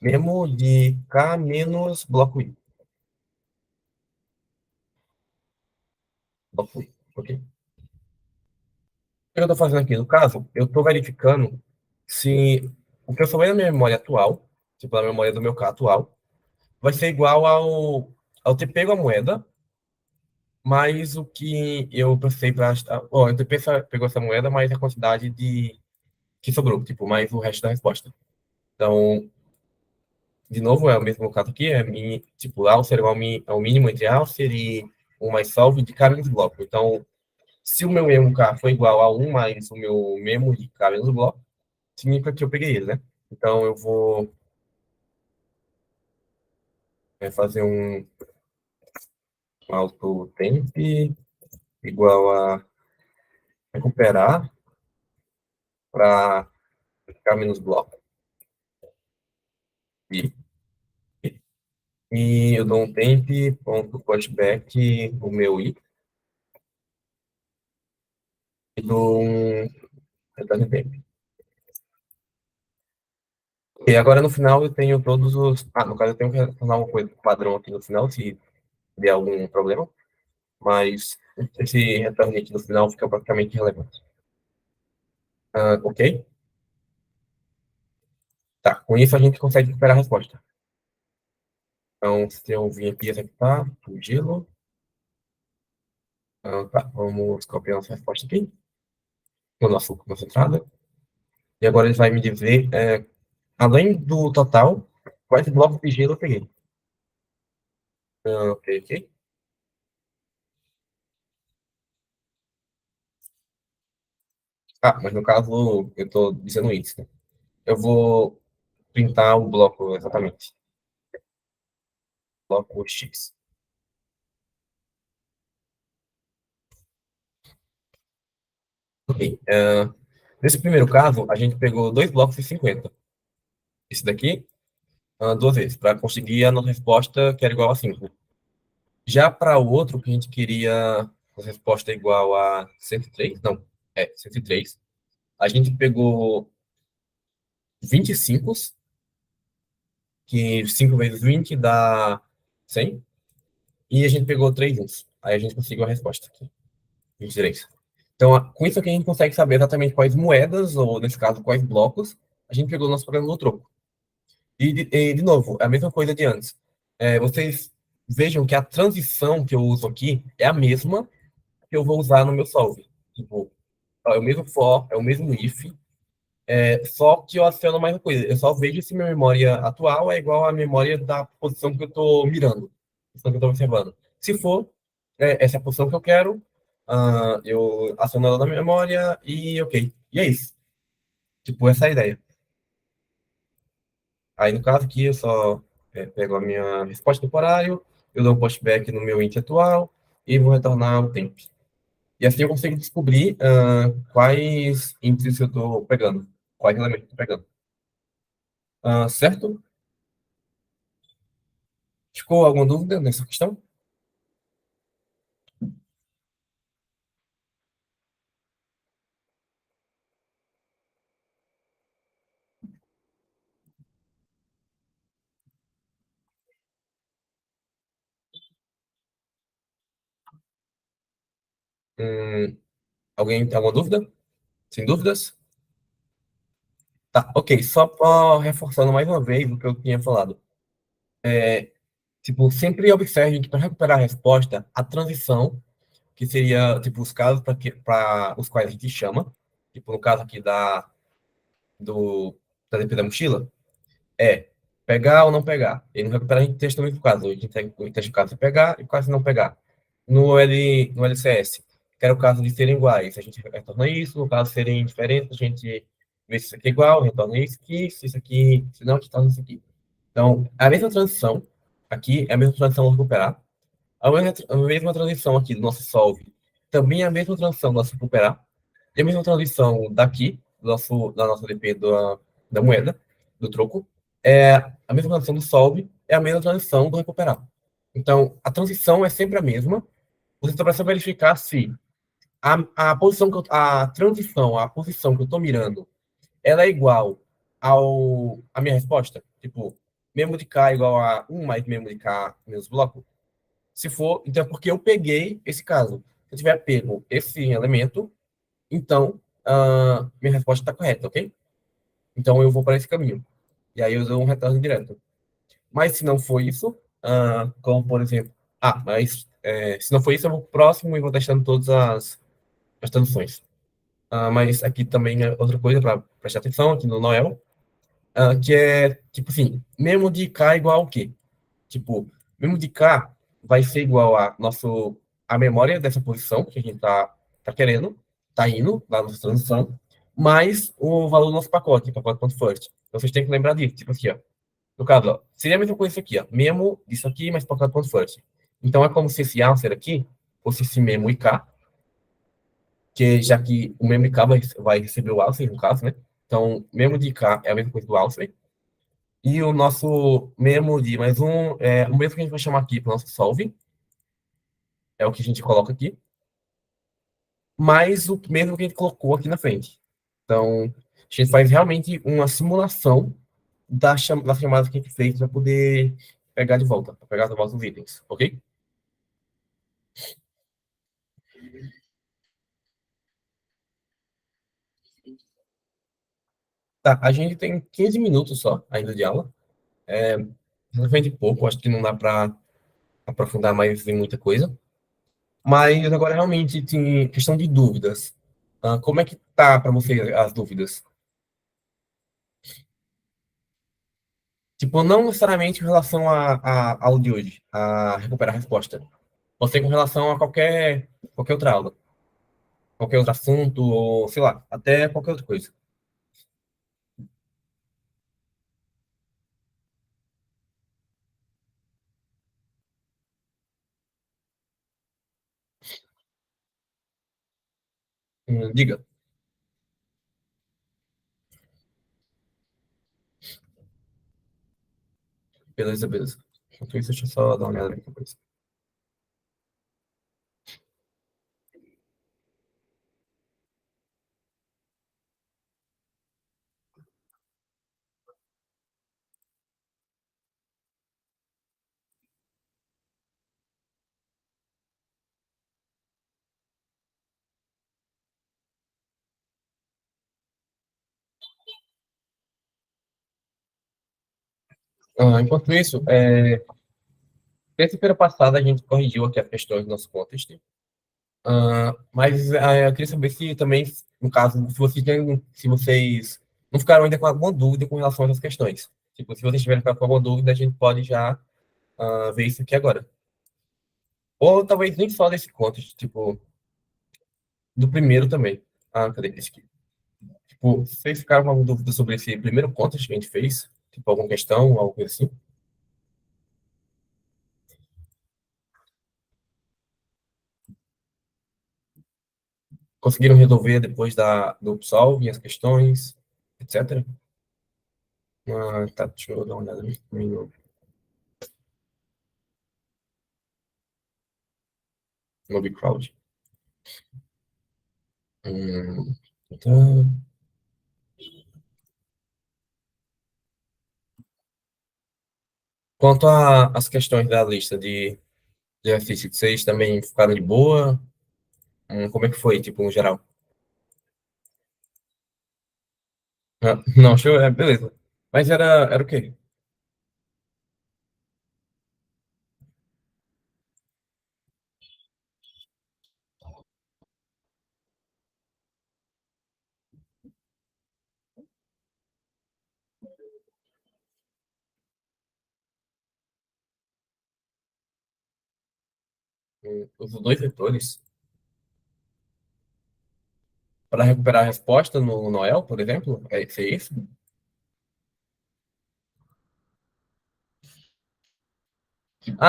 memo de k menos bloco i. Bloco i, ok? O que eu estou fazendo aqui? No caso, eu estou verificando se o que eu salvei na minha memória atual, tipo, na memória do meu K atual, vai ser igual ao ter pego a moeda, mais o que eu pensei para. Ó, o TP pegou essa moeda, mais a quantidade de que sobrou, tipo, mais o resto da resposta. Então, de novo, é o mesmo caso aqui, tipo, Alcer é o mínimo entre Alcer e o mais salvo de K menos bloco. Então, se o meu memo K foi igual a 1 mais o meu memo de K menos bloco, significa que eu peguei ele, né? Então, eu vou fazer um auto temp igual a recuperar para K menos bloco. E, eu dou um temp, ponto cutback, o meu i, e dou um return temp. E agora no final eu tenho todos os. No caso eu tenho que retornar uma coisa padrão aqui no final, se der algum problema, mas esse retorno aqui no final fica praticamente irrelevante. Ok? Tá, com isso a gente consegue recuperar a resposta. Então, se eu vir aqui executar o gelo, tá, vamos copiar nossa resposta aqui, no nossa entrada, e agora ele vai me dizer, além do total, quais blocos de gelo eu peguei. Ok, ok. Mas no caso, eu estou dizendo isso, né? Eu vou printar o bloco exatamente. Bloco X. Ok. Nesse primeiro caso, a gente pegou dois blocos de 50. Esse daqui, duas vezes, para conseguir a nossa resposta que era igual a 5. Já para o outro, que a gente queria a resposta igual a 103, não, 103, a gente pegou 25, que 5 vezes 20 dá 100. e a gente pegou 3 uns. Aí a gente conseguiu a resposta aqui, 23. Então, com isso aqui a gente consegue saber exatamente quais moedas, ou nesse caso, quais blocos, a gente pegou no nosso programa do troco. De novo, é a mesma coisa de antes. Vocês vejam que a transição que eu uso aqui é a mesma que eu vou usar no meu solve. Tipo, é o mesmo for, é o mesmo if, só que eu adiciono mais uma coisa. Eu só vejo se minha memória atual é igual à memória da posição que eu estou mirando, posição que eu estou observando. Se for, essa é a posição que eu quero, eu aciono ela na memória e ok. E é isso. Tipo, essa é a ideia. Aí, no caso aqui, eu só pego a minha resposta temporário, eu dou um postback no meu int atual e vou retornar o tempo. E assim eu consigo descobrir quais índices eu estou pegando, quais elementos eu estou pegando. Certo? Ficou alguma dúvida nessa questão? Hum, alguém tem alguma dúvida? Sem dúvidas? Tá, ok. Só para reforçando mais uma vez o que eu tinha falado. Tipo, sempre observe que para recuperar a resposta, a transição, que seria, tipo, os casos para os quais a gente chama, tipo, no caso aqui do, da DP da mochila, é pegar ou não pegar. E no recuperar a gente testa o mesmo caso. A gente testa o caso de pegar e o caso de não pegar. No LCS, que era o caso de serem iguais, a gente retorna isso. No caso de serem diferentes, a gente vê se isso aqui é igual, retorna isso aqui, se isso aqui, se não, a gente retorna isso aqui. Então, a mesma transição aqui é a mesma transição ao recuperar. A mesma transição aqui do nosso solve também é a mesma transição do nosso recuperar. E a mesma transição daqui, da nossa DP da moeda, do troco, é a mesma transição do solve, é a mesma transição do recuperar. Então, a transição é sempre a mesma. Você só precisa verificar se a posição a transição, a posição que eu estou mirando, ela é igual à minha resposta. Tipo, mesmo de K igual a 1 mais mesmo de K menos bloco. Se for, então é porque eu peguei esse caso. Se eu tiver pego esse elemento, então minha resposta está correta, ok? Então eu vou para esse caminho. E aí eu dou um retorno direto. Mas se não for isso, como por exemplo, mas se não for isso, eu vou pro próximo e vou testando todas as traduções. Mas aqui também é outra coisa para prestar atenção, aqui no Noel, que é, tipo assim, mesmo de K igual ao quê? Tipo, mesmo de K vai ser igual a memória dessa posição que a gente tá querendo, tá indo lá na nossa transição, mais o valor do nosso pacote.first. Então vocês têm que lembrar disso, tipo assim, ó. No caso, ó, seria a mesma coisa isso aqui, ó. Memo disso aqui, mais pacote.first. Então é como se esse answer aqui fosse esse memo e K, que já que o memo e K vai receber o answer, no caso, né? Então, memo de K é a mesma coisa do answer. E o nosso memo de mais um, o mesmo que a gente vai chamar aqui para o nosso solve, é o que a gente coloca aqui, mais o mesmo que a gente colocou aqui na frente. Então, a gente faz realmente uma simulação das chamadas que a gente fez para poder pegar de volta, para pegar de volta os itens, ok? Tá, a gente tem 15 minutos só ainda de aula. É relativamente pouco, acho que não dá para aprofundar mais em muita coisa. Mas agora realmente tem questão de dúvidas. Como é que tá para você as dúvidas? Tipo, não necessariamente em relação a aula de hoje, a recuperar a resposta. Você com relação a qualquer outra aula, qualquer outro assunto, ou sei lá, até qualquer outra coisa. Diga. Beleza, beleza. Enquanto isso, deixa eu só dar uma olhada aqui depois. Enquanto isso, terça-feira passada a gente corrigiu aqui as questões do nosso contest. Mas eu queria saber se também, no caso, se vocês não ficaram ainda com alguma dúvida com relação a essas questões. Tipo, se vocês tiverem ficado com alguma dúvida, a gente pode já ver isso aqui agora. Ou talvez nem só desse contest, tipo, do primeiro também. Cadê esse aqui? Tipo, vocês ficaram com alguma dúvida sobre esse primeiro contest que a gente fez? Tipo, alguma questão, algo assim? Conseguiram resolver depois do Solve as questões, etc? Tá, deixa eu dar uma olhada no BigCrowd. Hum, então, quanto às questões da lista de exercício, vocês também ficaram de boa? Como é que foi, tipo, no geral? Não, show, beleza. Mas era o quê? Os dois vetores para recuperar a resposta no Noel, por exemplo? É isso?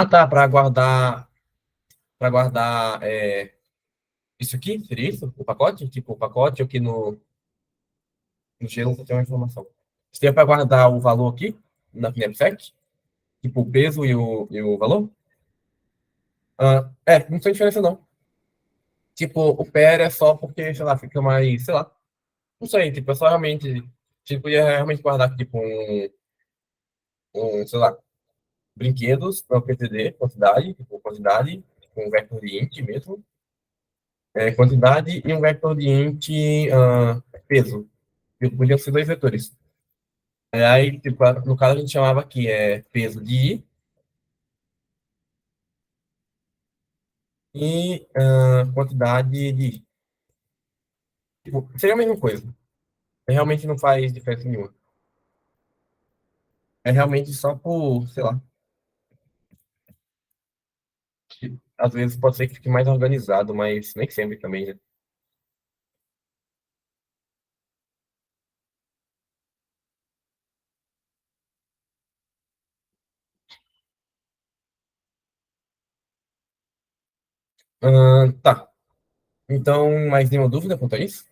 Tá, para guardar isso aqui, seria isso? O pacote? Tipo, o pacote aqui no gelo você tem uma informação. Seria para guardar o valor aqui na knapsack? Tipo, o peso e o valor? Não tem diferença não. Tipo, o PR é só porque, sei lá, fica mais, sei lá. Não sei, tipo, é só realmente. Tipo, ia realmente guardar, tipo, sei lá, brinquedos para o PTD, quantidade, tipo, um vector de int mesmo, quantidade e um vector de int peso. Podiam ser dois vetores. Aí, tipo, no caso a gente chamava aqui peso de I e quantidade de I. Tipo, seria a mesma coisa. Realmente não faz diferença nenhuma. É realmente só por, sei lá, que às vezes pode ser que fique mais organizado, mas nem sempre também, né? Tá. Então, mais nenhuma dúvida quanto a isso?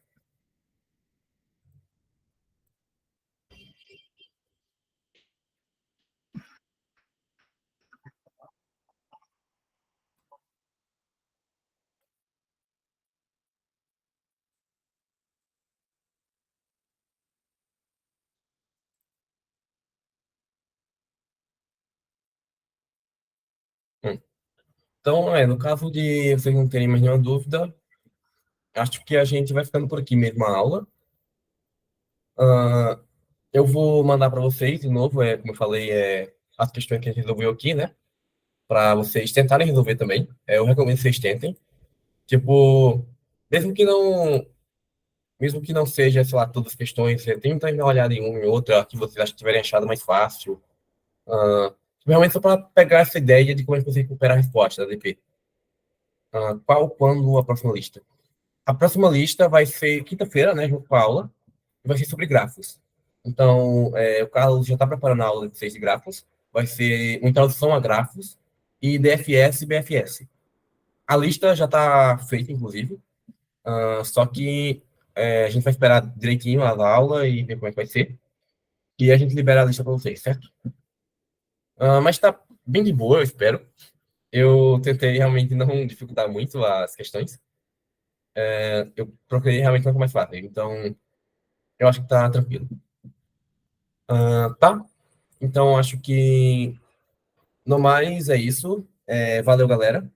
Hum. Então, no caso de vocês não terem mais nenhuma dúvida, acho que a gente vai ficando por aqui mesmo a aula. Ah, eu vou mandar para vocês de novo, como eu falei, as questões que a gente resolveu aqui, né? Para vocês tentarem resolver também. Eu recomendo que vocês tentem. Tipo, mesmo que não, mesmo que não seja, sei lá, todas as questões, você tenta dar uma olhada em uma e outra que vocês acham que tiverem achado mais fácil. Ah, realmente só para pegar essa ideia de como é que você recupera a resposta da DP. Quando a próxima lista? A próxima lista vai ser quinta-feira, né, junto com a aula, e vai ser sobre grafos. Então, o Carlos já está preparando a aula de 6 de grafos. Vai ser uma introdução a grafos e DFS e BFS. A lista já está feita, inclusive, só que a gente vai esperar direitinho a aula e ver como é que vai ser. E a gente libera a lista para vocês, certo? Mas está bem de boa, eu espero. Eu tentei realmente não dificultar muito as questões. Eu procurei realmente uma coisa mais fácil. Então, eu acho que tá tranquilo. Tá? Então, acho que no mais é isso. Valeu, galera.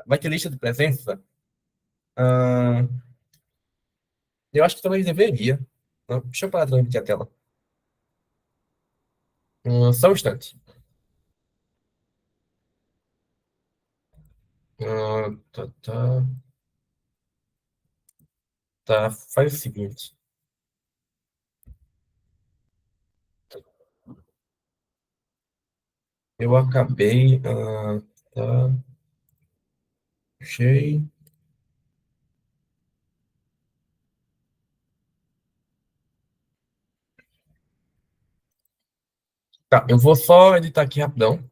Vai ter lista de presença? Ah, eu acho que talvez deveria. Não, deixa eu parar de transmitir a tela. Só um instante. Tá, tá, tá. Faz o seguinte. Eu acabei. Tá. Achei. Tá, eu vou só editar aqui rapidão.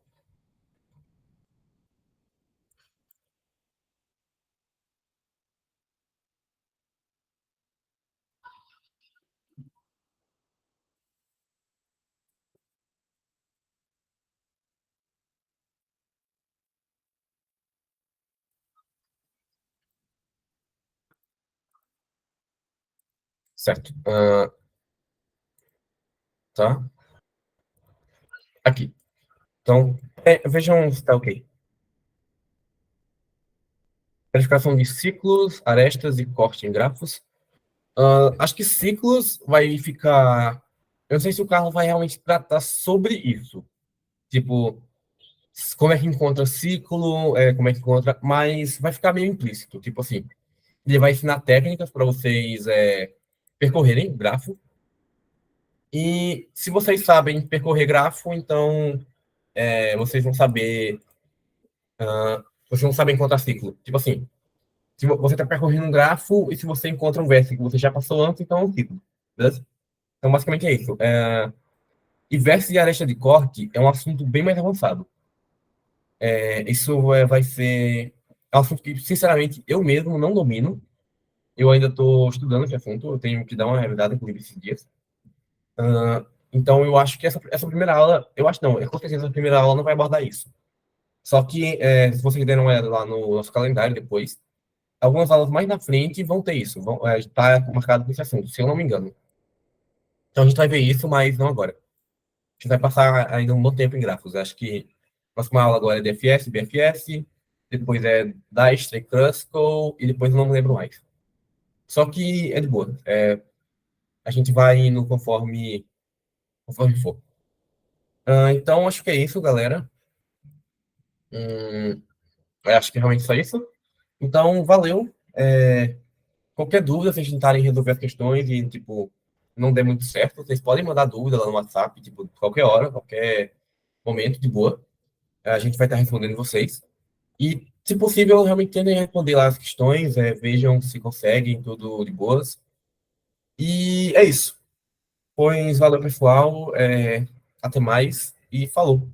Certo. Tá. Aqui. Então, vejam se tá ok. Verificação de ciclos, arestas e corte em grafos. Acho que ciclos vai ficar. Eu não sei se o Carlos vai realmente tratar sobre isso. Tipo, como é que encontra ciclo, como é que encontra, mas vai ficar meio implícito. Tipo assim, ele vai ensinar técnicas para vocês percorrerem o grafo. E se vocês sabem percorrer grafo, então vocês vão saber. Vocês vão saber encontrar ciclo. Tipo assim, se você está percorrendo um grafo e se você encontra um vértice que você já passou antes, então é um ciclo. Beleza? Então, basicamente é isso. E vértice e aresta de corte é um assunto bem mais avançado. Isso vai ser um assunto que, sinceramente, eu mesmo não domino. Eu ainda estou estudando esse assunto, eu tenho que dar uma revisada, inclusive, esses dias. Então, eu acho que essa primeira aula, eu acho não, com certeza a primeira aula não vai abordar isso. Só que, se vocês derem uma olhada lá no nosso calendário depois, algumas aulas mais na frente vão ter isso, vão estar marcado com esse assunto, se eu não me engano. Então, a gente vai ver isso, mas não agora. A gente vai passar ainda um bom tempo em grafos. Acho que a próxima aula agora é DFS, BFS, depois é Dijkstra e Kruskal, e depois eu não me lembro mais. Só que é de boa. A gente vai indo conforme for. Então, acho que é isso, galera. Hum, eu acho que é realmente só isso. Então, valeu. Qualquer dúvida, vocês tentarem resolver as questões e, tipo, não der muito certo, vocês podem mandar dúvida lá no WhatsApp, tipo, qualquer hora, qualquer momento, de boa. A gente vai estar respondendo vocês. E, se possível, realmente tentem responder lá as questões, vejam se conseguem, tudo de boas. E é isso. Pois valeu, pessoal. Até mais e falou.